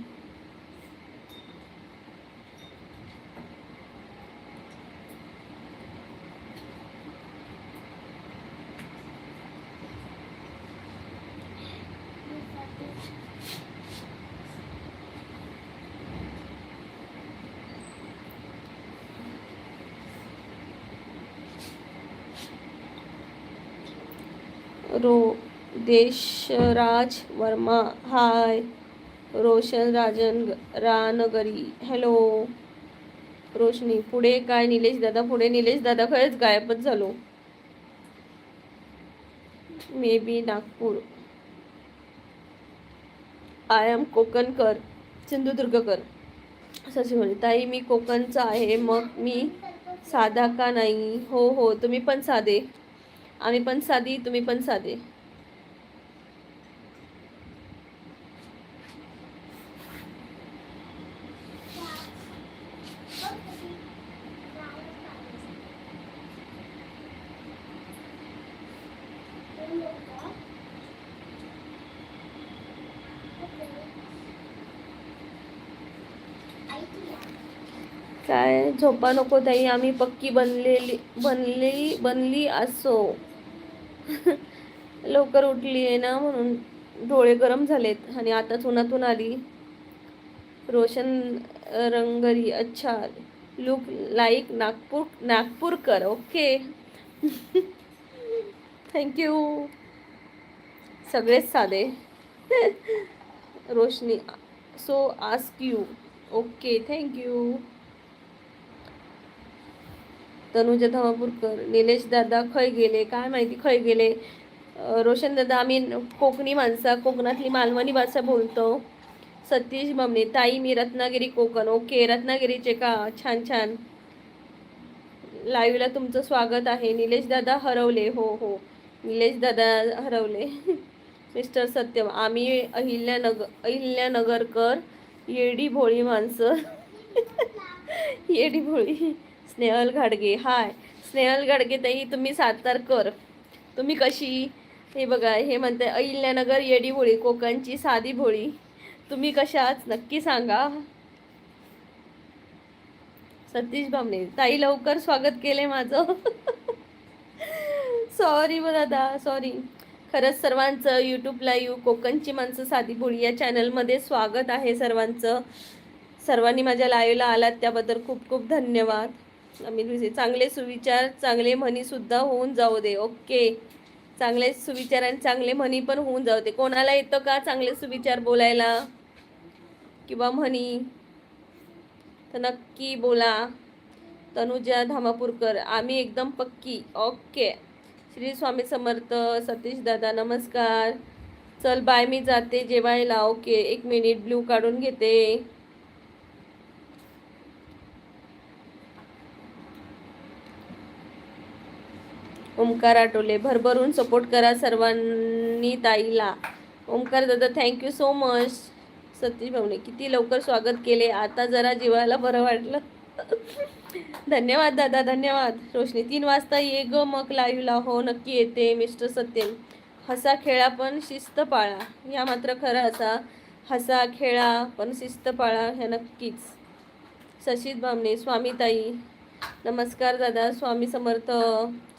Speaker 1: देशराज वर्मा हाय. रोशन रानगरी हॅलो. रोशनी पुढे काय निलेश दादा पुढे. निलेश दादा खरंच गायबच झालो. May be Nagpur. I am कोकणकर, सिंधुदुर्गकर. सची म्हणे ताई मी कोकणचा आहे, मग मी साधा का नाही. हो हो, तुम्ही पण साधे, आम्ही पण साधी, तुम्ही पण साधे. काय झोपा नको ताई, आम्ही पक्की बनली असो. लवकर उठली आहे ना म्हणून डोळे गरम झालेत आणि आताच उन्हातून आली. रोशन रंगरी, अच्छा लुक लाईक नागपूरकर. Okay thank you. सगळेच साधे. Roshani so ask you. Okay thank you. Tanuja Dhamapurkar, Nilesh दादा खय गेले काय माहिती, खय गेले. रोशन दादा आम्ही कोकणी माणसा, कोकणातली मालवणी भाषा बोलतो. सतीश बामणे ताई मी रत्नागिरी कोकण. ओके रत्नागिरीचे का, छान छान. लाईव्हला तुमचं स्वागत आहे. निलेश दादा हरवले. हो हो, निलेश दादा हरवले. मिस्टर सत्यम आम्ही अहिल्यानगरकर, येडी भोळी माणसं. येडी भोळी. स्नेहल घाडगे हाय. स्नेहल घाडगे ताई तुम्ही सातारकर, तुम्ही कशी. हे बघा हे म्हणते अहिल्यानगर येडी भोळी, कोकणची साधी भोळी. तुम्ही कशाच नक्की सांगा. सतीश बामणे ताई लवकर स्वागत केले माझं. सॉरी दादा सॉरी. खरंच सर्वांचं यूट्यूब लाईव्ह कोकणची माणसं साधी भोळी या चॅनलमध्ये स्वागत आहे सर्वांचं. सर्वांनी माझ्या लाईव्हला आलात त्याबद्दल खूप खूप धन्यवाद. आम्ही चांगले सुविचार चांगले म्हणीसुद्धा होऊन जाऊ दे. ओके, चांगले सुविचार आणि चांगले म्हणी पण होऊन जाऊ दे. कोणाला येतं का चांगले सुविचार बोलायला किंवा म्हणी, तर नक्की बोला. तनुजा धामापूरकर आम्ही एकदम पक्की. ओके, श्री स्वामी समर्थ. सतीश दादा नमस्कार. चल बाय, मी जाते जेवायला. ओके एक मिनिट ब्लू काढून घेते. ओमकार आठवले भरभरून सपोर्ट करा सर्वांनी ताईला. ओमकार दादा थँक्यू सो मच. सतीश भाऊने किती लवकर स्वागत केले, आता जरा जीवाला बरं वाटलं. धन्यवाद दादा, धन्यवाद. रोशनी 3 वाजता ये ग मग लाईव्हला. हो नक्की येते मिस्टर सत्यम. हसा खेळा पण शिस्त पाळा, या मात्र खरं. असा हसा खेळा पण शिस्त पाळा, ह्या नक्कीच. सशीद बामणे, स्वामीताई नमस्कार दादा. स्वामी समर्थ.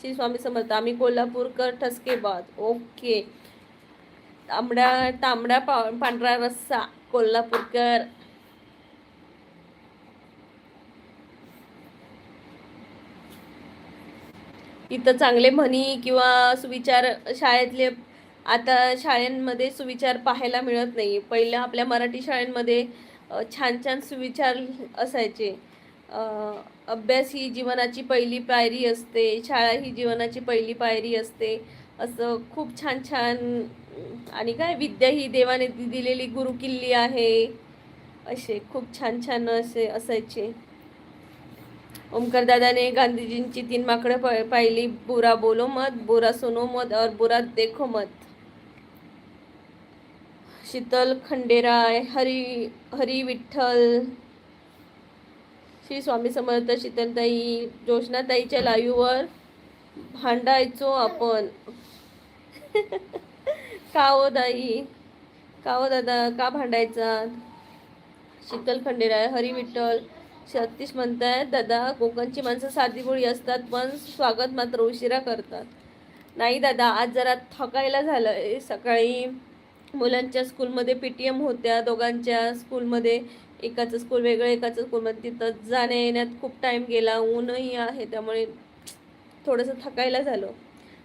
Speaker 1: श्री स्वामी समर्थ. आम्ही कोल्हापूरकर ठसकेबाज. ओके. तांबडा तांबडा पांढरा रस्सा कोल्हापूरकर. इथं चांगले म्हणी किंवा सुविचार शाळेतले, आता शाळांमध्ये सुविचार पाहायला मिळत नाही. पहिल्या आपल्या मराठी शाळांमध्ये छान छान सुविचार असायचे. अभ्यास ही जीवनाची पहिली पायरी असते, शाळा ही जीवनाची पहिली पायरी असते, असं खूप छान छान. आणि काय, विद्या ही देवाने दिलेली गुरुकिल्ली आहे, असे खूप छान छान असे असायचे. ओमकार दादाने गांधीजींची 3 माकडं पाहिली. बुरा बोलो मत, बुरा सुनो मत और बुरा देखो मत. शीतल खंडेराय. हरी विठ्ठल. श्री स्वामी समर्थ. शीतलताई. जोशनाताईच्या लाईव्हवर भांडायचो आपण. का हो दाई, का हो दादा, का भांडायचा? शीतल खंडेराय. हरी विठ्ठल. सतीश म्हणतायत दादा, कोकणची माणसं साधीभोळी असतात पण स्वागत मात्र उशिरा करतात. नाही दादा, आज जरा थकायला झालंय. सकाळी मुलांच्या स्कूलमध्ये PTM होत्या, दोघांच्या स्कूलमध्ये. एकाचं स्कूल वेगळं, एकाचं स्कूलमध्ये. तिथं जाण्या येण्यात खूप टाईम गेला, ऊनही आहे, त्यामुळे थोडंसं थकायला झालं.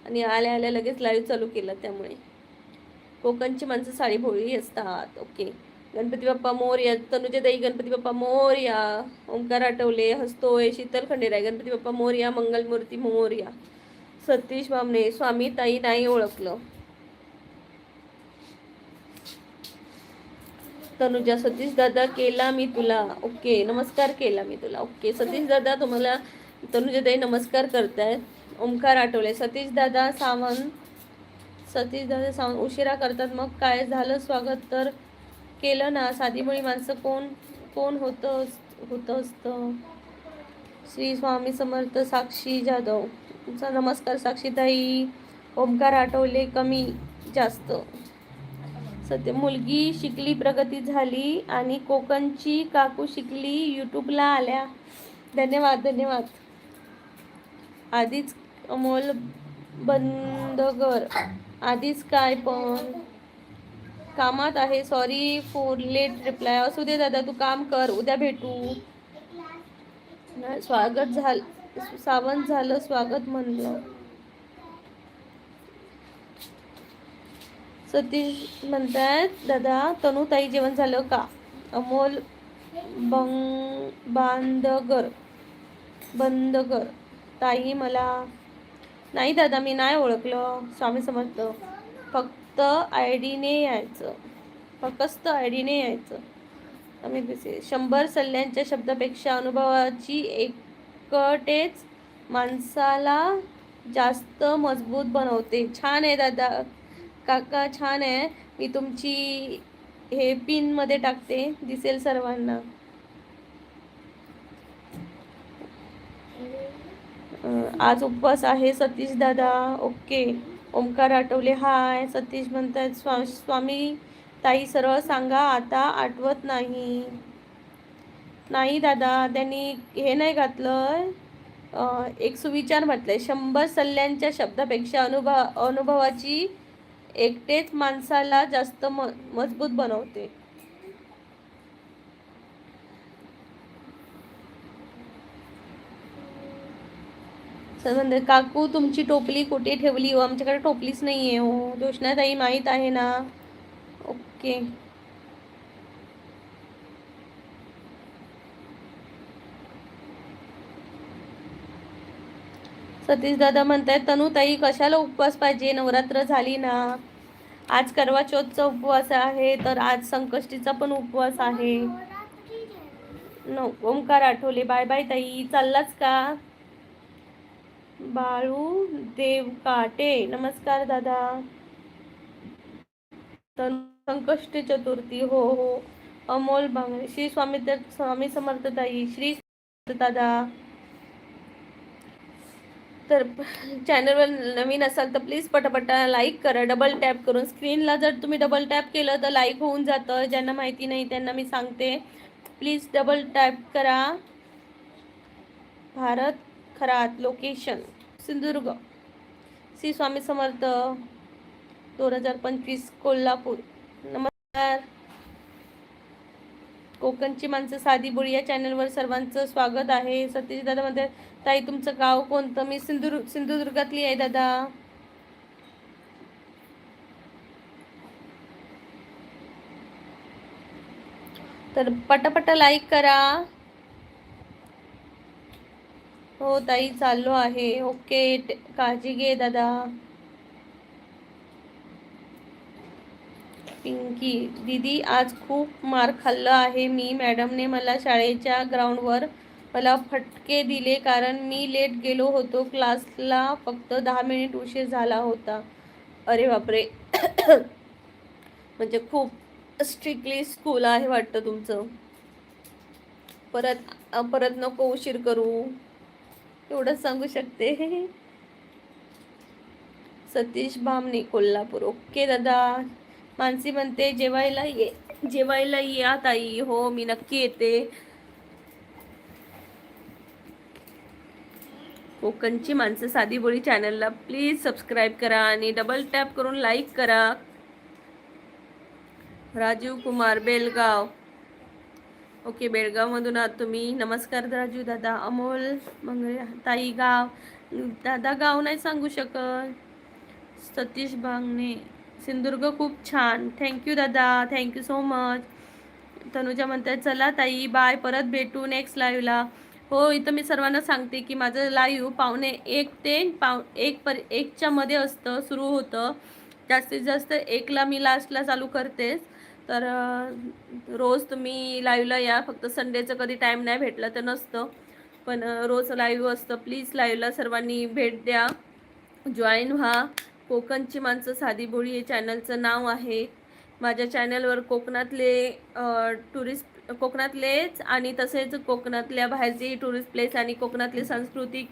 Speaker 1: आणि आल्या आल्या लगेच लाईव्ह चालू केलं. त्यामुळे कोकणची माणसं साडीभोळी असतात. ओके. गणपती बाप्पा मोरया. तनुजाताई. गणपती बाप्पा मोरया. ओंकार आठवले हसतोय. शीतल खंडेराय. गणपती बाप्पा मोरया. मंगलमूर्ती मोरया. सतीश बामणे. स्वामी ताई नाही ओळखलं. तनुजा. सतीश दादा केला मी तुला. ओके, नमस्कार केला मी तुला. ओके, सतीश दादा तुम्हाला तनुजाताई नमस्कार करतायत. ओंकार आठवले. सतीश दादा सावंत. सतीश दादा सावंत उशिरा करतात, मग काय झालं, स्वागत तर केलं ना. साधीभोळी माणसं कोण कोण होतं असतं. श्री स्वामी समर्थ. साक्षी जाधव. तुमचा नमस्कार साक्षीताई. ओमकार आठवले. कमी जास्त. सध्या मुलगी शिकली, प्रगती झाली, आणि कोकणची काकू शिकली, यूट्यूबला आल्या. धन्यवाद, धन्यवाद. आधीच अमोल बंदगर. आधीच काय पण कामात आहे, सॉरी फॉर लेट रिप्लाय. असू दे दादा, तू काम कर, उद्या भेटू. स्वागत झालं, सावंत झालं स्वागत म्हणलं. सतीश म्हणतात दादा, तनुताई जेवण झालं का? अमोल बंदगर. ताई मला नाही दादा, मी नाही ओळखलं. स्वामी समर्थ. फक्त आयडीने यायचं. 100 सल्ल्यांच्या शब्दापेक्षा अनुभवाची एकटेच माणसाला जास्त मजबूत बनवते. छान आहे दादा, काका छान आहे. मी तुमची हे पिन मध्ये टाकते, दिसेल सर्वांना. आज उपवास आहे सतीश दादा. ओके. ओमकार आठवले. हाय. सतीश म्हणतात स्वामी ताई सरळ सांगा, आता आठवत नाही. नाही दादा, त्यांनी हे नाही घातलं, एक सुविचार म्हटलंय. 100 सल्ल्यांच्या शब्दापेक्षा अनुभवाची एकटेच माणसाला जास्त मजबूत बनवते. सर काकू तुमची टोपली कुठे ठेवली हो? आमच्याकडे टोपलीच नाही आहे हो. जोशनाताई माहीत आहे ना. ओके. सतीश दादा म्हणतायत तनुताई कशाला उपवास पाहिजे, नवरात्र झाली ना. आज करवा चौथचा उपवास आहे, तर आज संकष्टीचा पण उपवास आहे. ओमकार आठवले. बाय बाय ताई. चाललाच का? बाळू देवकाटे. नमस्कार दादा. संकष्टी चतुर्थी. हो हो. अमोल बांगरे. श्री स्वामी समर्थ ताई. श्री दादा. तर चॅनलवर नवीन असाल तर प्लीज पटापटा लाईक करा डबल टॅप करून. स्क्रीनला जर तुम्ही डबल टॅप केलं तर लाईक होऊन जातं. ज्यांना माहिती नाही त्यांना मी सांगते, प्लीज डबल टॅप करा. भारत खरात, लोकेशन सिंधुदुर्ग, श्री स्वामी समर्थ 2025 कोल्हापूर. नमस्कार. कोकणची माणसं साधी बोळी या चॅनलवर सर्वांचं स्वागत आहे. सतीश दादा म्हणते, ताई तुमचं गाव कोणतं? मी सिंधुदुर्गातली आहे दादा. तर पटापटा लाईक करा. हो ताई चाललो आहे. ओके, काळजी घे दादा. पिंकी दीदी, आज खूप मार खाल्लं आहे मी. मॅडमने मला शाळेच्या ग्राउंडवर मला फटके दिले कारण मी लेट गेलो होतो क्लासला. फक्त 10 मिनिट उशीर झाला होता. अरे बापरे. म्हणजे खूप स्ट्रिक्टली स्कूल आहे वाटतं तुमचं. परत नको उशीर करू, एवढंच सांगू शकते. सतीश भामणे कोल्हापूर. ओके दादा. मानसी म्हणते, जेवायला या ताई. हो मी नक्की येते. कोकणची माणसं साधी बोळी चॅनलला प्लीज सबस्क्राईब करा आणि डबल टॅप करून लाईक करा. राजीव कुमार बेलगाव. ओके, बेळगाव मधून आहात तुम्ही. नमस्कार राजू दादा. अमोल मंगळे ताई गाव. दादा गाव नाही सांगू शकत. सतीश भांगणे सिंधुदुर्ग खूप छान. थँक्यू दादा, थँक्यू सो मच. तनुजा म्हणते, चला ताई बाय, परत भेटू नेक्स्ट लाईव्हला. हो, इथं मी सर्वांना सांगते की माझं लाईव्ह 1:45 ते 1:00च्या मध्ये असतं, सुरू होतं. जास्तीत जास्त 1:00ला मी लास्टला चालू करतेच. तर रोज तुम्ही लाईव्हला या. फक्त संडेचं कधी टाईम नाही भेटला तर नसतं, पण रोज लाईव्ह असतं. प्लीज लाईव्हला सर्वांनी भेट द्या, जॉईन व्हा. कोकणची माणसं साधी बोळी हे चॅनलचं नाव आहे. माझ्या चॅनलवर कोकणातलेच आणि तसेच कोकणातल्या बाहेरचे टुरिस्ट प्लेस आणि कोकणातले सांस्कृतिक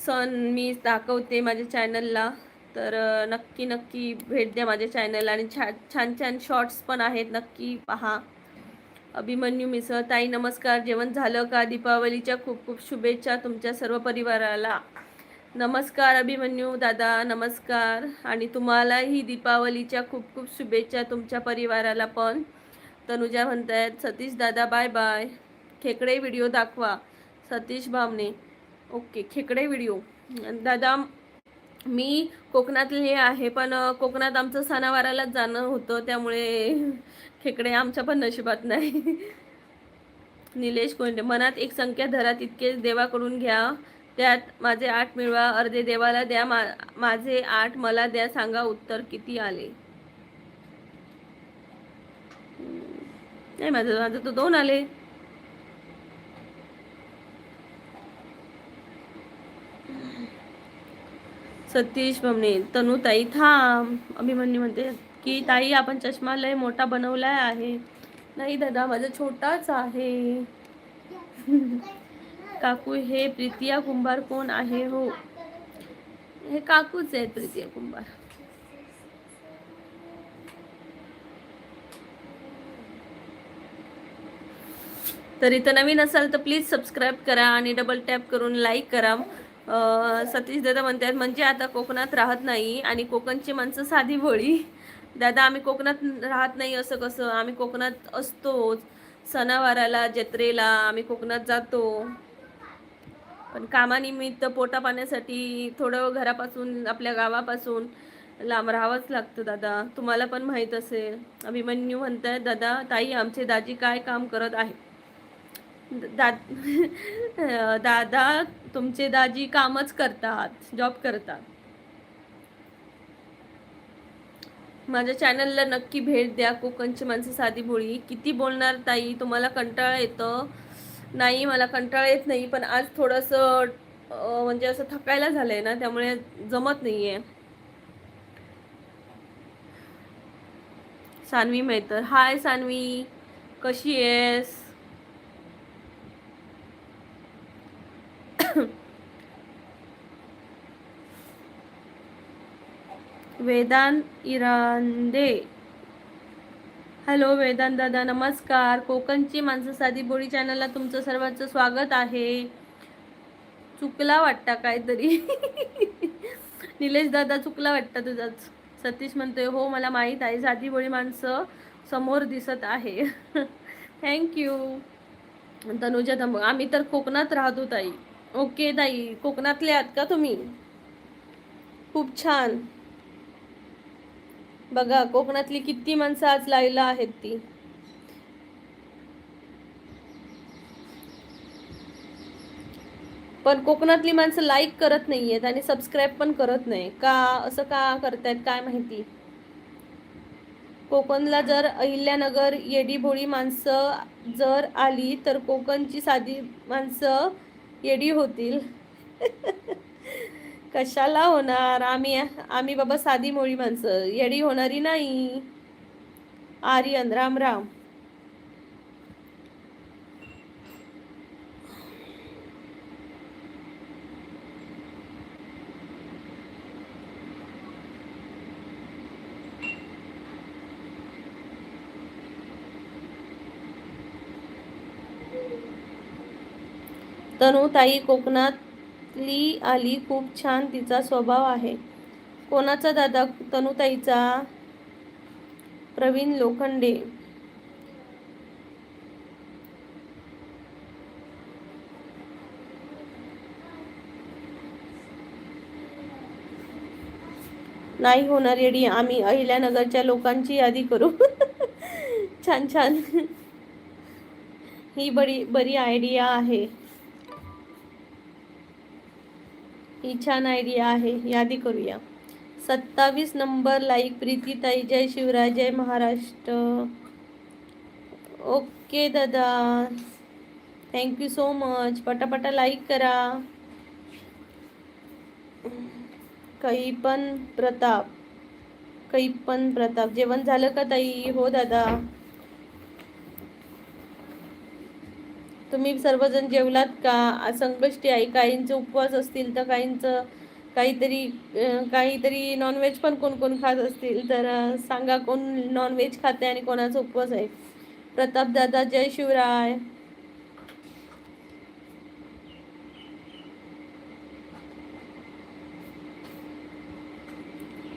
Speaker 1: सण मी दाखवते माझ्या चॅनलला. तर नक्की भेट द्या माझ्या चॅनल. आणि छान शॉर्ट्स पण आहेत, नक्की पहा. अभिमन्यू मिसळ ताई नमस्कार. जेवण झालं का? दीपावलीच्या खूप खूप शुभेच्छा तुमच्या सर्व परिवाराला. नमस्कार अभिमन्यू दादा, नमस्कार. आणि तुम्हालाही दीपावलीच्या खूप खूप शुभेच्छा, तुमच्या परिवाराला पण. तनुजा म्हणतायत, सतीश दादा बाय बाय. खेकडे व्हिडिओ दाखवा. सतीश भामणे. ओके, खेकडे व्हिडिओ दादा. मी कोकणातले आहे, पण कोकणात आमचं सणावारालाच जाणं होतं, त्यामुळे खेकडे आमच्या पण नशिबात नाही. निलेश कोंडे, मनात एक संख्या धरा, तितकेच देवाकडून घ्या. त्यात माझे 8 मिळवा, अर्धे देवाला द्या. माझे 8 मला द्या. सांगा उत्तर किती आले? नाही, माझं तर 2 आले. सतीश भामणे, तनुताई थांब. अभिमन्यू म्हणते की ताई आपण चष्मा लय मोठा बनवलाय आहे. नाही दादा, माझा छोटाच आहे. काकू, हे प्रीतिया कुंभार कोण आहे? हो, हे काकूच आहेत, प्रीतिया कुंभार. तर इथं नवीन असाल तर प्लीज सबस्क्राईब करा आणि डबल टॅप करून लाईक करा. सतीश दादा म्हणतात, म्हणजे आता कोकणात राहत नाही आणि कोकणची माणसं साधी भोळी. दादा, आम्ही कोकणात राहत नाही असं कसं? आम्ही कोकणात असतो. सणावाराला, जत्रेला आम्ही कोकणात जातो, पण कामानिमित्त पोटा पाण्यासाठी थोडं घरापासून, आपल्या गावापासून लांब राहावंच लागतं दादा, तुम्हाला पण माहीत असेल. अभिमन्यू म्हणतात, दादा ताई आमचे दाजी काय काम करत आहे? दादा, तुमचे दाजी कामच करतात, जॉब करतात. माझ्या चॅनलला नक्की भेट द्या. कोकणची माणसं साधी भोळी. किती बोलणार ताई, तुम्हाला कंटाळा येतं? नाही, मला कंटाळा येत नाही, पण आज थोडंसं म्हणजे असं थकायला झालंय ना, त्यामुळे जमत नाहीये. सानवी मेहतर, हाय सानवी, कशी आहेस? वेदांत इरांदे. हॅलो वेदांत दादा, नमस्कार. कोकणची माणसं साधी बोळी चॅनलला तुमचं सर्वांचं स्वागत आहे. चुकला वाटतं काहीतरी. निलेश दादा, चुकला वाटतं तुझाच. सतीश म्हणतोय हो मला माहीत आहे, साधी बोळी माणसं समोर दिसत आहे. थँक्यू. तनुजा आम्ही तर कोकणात राहतो ताई. ओके ताई, कोकणातले आहात का तुम्ही? खूप छान. बघा कोकणातली किती माणसं आज लाईव्हला आहेत ती. पण कोकणातली माणसं लाईक करत नाहीयेत आणि सबस्क्राईब पण करत नाही का, असं का करतायत काय माहिती. कोकणला जर अहिल्यानगर येडी भोळी माणसं जर आली तर कोकणची साधी माणसं येडी होतील. कशाला होणार, आम्ही बाबा साधी मोळी माणसं, येडी होणारी नाही. आर्यन राम राम. तनु ताई कोकणातली आली, खूप छान तिचा स्वभाव आहे. कोणाचा दादा? तनुताईचा. प्रवीण लोखंडे. नाही होणार येडी, आम्ही अहिल्यानगरच्या लोकांची यादी करू. छान छान. ही बरी आयडिया आहे. ही छान आयडिया आहे, यादी करूया. 27 नंबर लाईक प्रीतीताई. जय शिवराय, जय महाराष्ट्र. ओके दादा, थँक्यू सो मच. पटापटा लाईक करा. कैपन प्रताप, जेवण झालं का ताई? हो दादा. तुम्ही सर्वजण जेवलात का? संकष्टी आहे, काहींचे उपवास असतील तर काहींचं काहीतरी नॉनव्हेज पण कोण कोण खात असतील तर सांगा, कोण नॉनव्हेज खाते आणि कोणाचा उपवास आहे. प्रताप दादा जय शिवराय.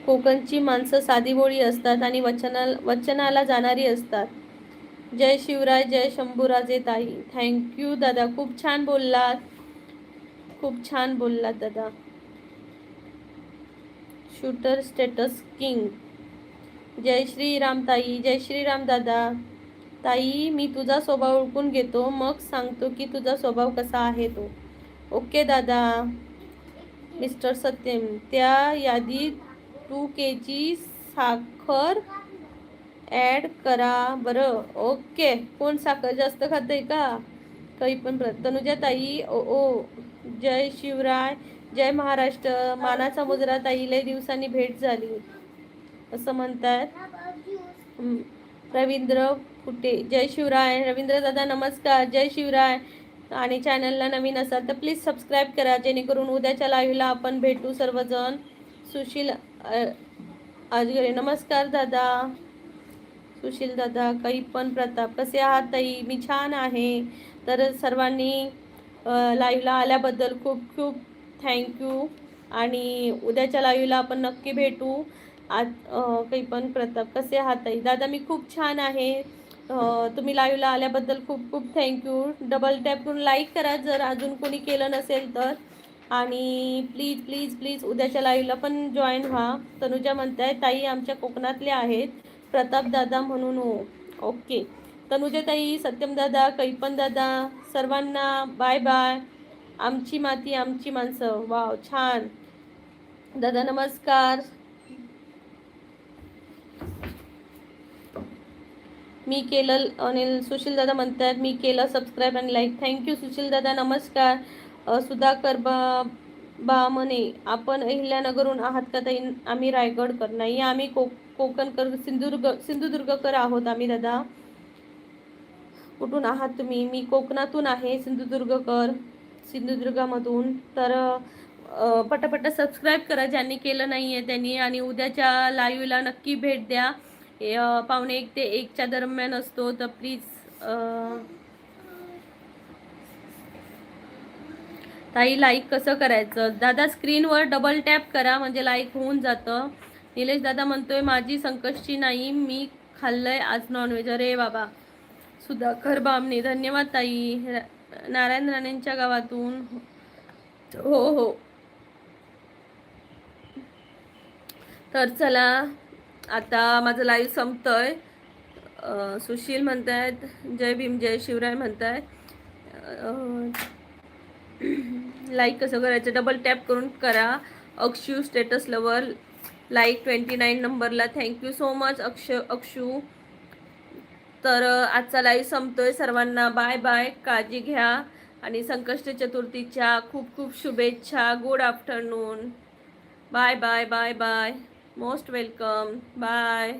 Speaker 1: कोकणची माणसं साधीभोळी असतात आणि वचनाला जाणारी असतात. जय शिवराय, जय शंभूराजे ताई. थँक्यू दादा, खूप छान बोललात, खूप छान बोललात दादा. Shooter status king. जय श्रीराम ताई, जय श्रीराम दादा. ताई मी तुझा स्वभाव ओळखून घेतो, मग सांगतो की तुझा स्वभाव कसा आहे तो. ओके दादा. मिस्टर सत्यम, त्या यादीत 2 kg साखर ॲड करा बरं. ओके. कोण साखर जास्त खाते का? काही पण. तनुजा ताई ओ जय शिवराय, जय महाराष्ट्र. मानाचा मुजरा ताई, लय दिवसांनी भेट झाली असं म्हणतात. रवींद्र फुटे, जय शिवराय. रवींद्र दादा नमस्कार, जय शिवराय. आणि चॅनलला नवीन असाल तर प्लीज सबस्क्राईब करा, जेणेकरून उद्याच्या लाईव्हला आपण भेटू सर्वजण. सुशील आजगरे, नमस्कार दादा. सुशील दादा. काही पण प्रताप, कसे आहात ताई? मी छान आहे. तर सर्वांनी लाईव्हला आल्याबद्दल खूप खूप थँक्यू. आणि उद्याच्या लाईव्हला आपण नक्की भेटू. आज काही पण प्रताप, कसे आहात ताई? दादा मी खूप छान आहे. तुम्ही लाईव्हला आल्याबद्दल खूप खूप थँक्यू. डबल टॅप करून लाईक करा जर अजून कोणी केलं नसेल तर. आणि प्लीज प्लीज प्लीज उद्याच्या लाईव्हला पण जॉईन व्हा. तनुजा म्हणताय ताई आमच्या कोकणातले आहेत, प्रताप दादा म्हणून. हो ओके. तनुजा ताई, सत्यम दादा, कैपन दादा, सर्वांना बाय बाय. आमची माती आमची माणसं. वाव छान दादा, नमस्कार. मी केलं. अनिल सुशील दादा म्हणतात मी केलं सबस्क्राईब आणि लाईक. थँक्यू सुशील दादा, नमस्कार. सुधाकर बामणे, आपण अहिल्यानगरहून आहात का ताई? आम्ही रायगडकर नाही, आम्ही कोकणकर, सिंधुदुर्गकर आहोत आम्ही दादा. कुठून आहात तुम्ही? मी कोकणातून आहे, सिंधुदुर्गकर, सिंधुदुर्गामधून. तर पटापटा सबस्क्राईब करा ज्यांनी केलं नाही आहे त्यांनी, आणि उद्याच्या लाईव्हला नक्की भेट द्या. 1:45 ते 1च्या दरम्यान असतो, तर प्लीज ताई लाईक कसं करायचं? दादा स्क्रीनवर डबल टॅप करा म्हणजे लाईक होऊन जातं. निलेश दादा म्हणतोय माझी संकष्टी नाही, मी खाल्लंय आज नॉनव्हेज. अरे बाबा. सुधाकर बामणी धन्यवाद ताई. नारायण राणेंच्या गावातून. हो हो. तर चला आता माझं लाईव्ह संपतोय. सुशील म्हणतायत जय भीम जय शिवराय म्हणतायत. लाईक कसं करायचं? डबल टॅप करून करा. अक्षू स्टेटस लवर लाईक 29 नंबरला. Thank you so much Akshu. तर आजचा लाईव्ह संपतोय. सर्वांना बाय बाय, काळजी घ्या आणि संकष्टी चतुर्थीच्या खूप खूप शुभेच्छा. Good afternoon. Bye bye bye bye. Most welcome. Bye.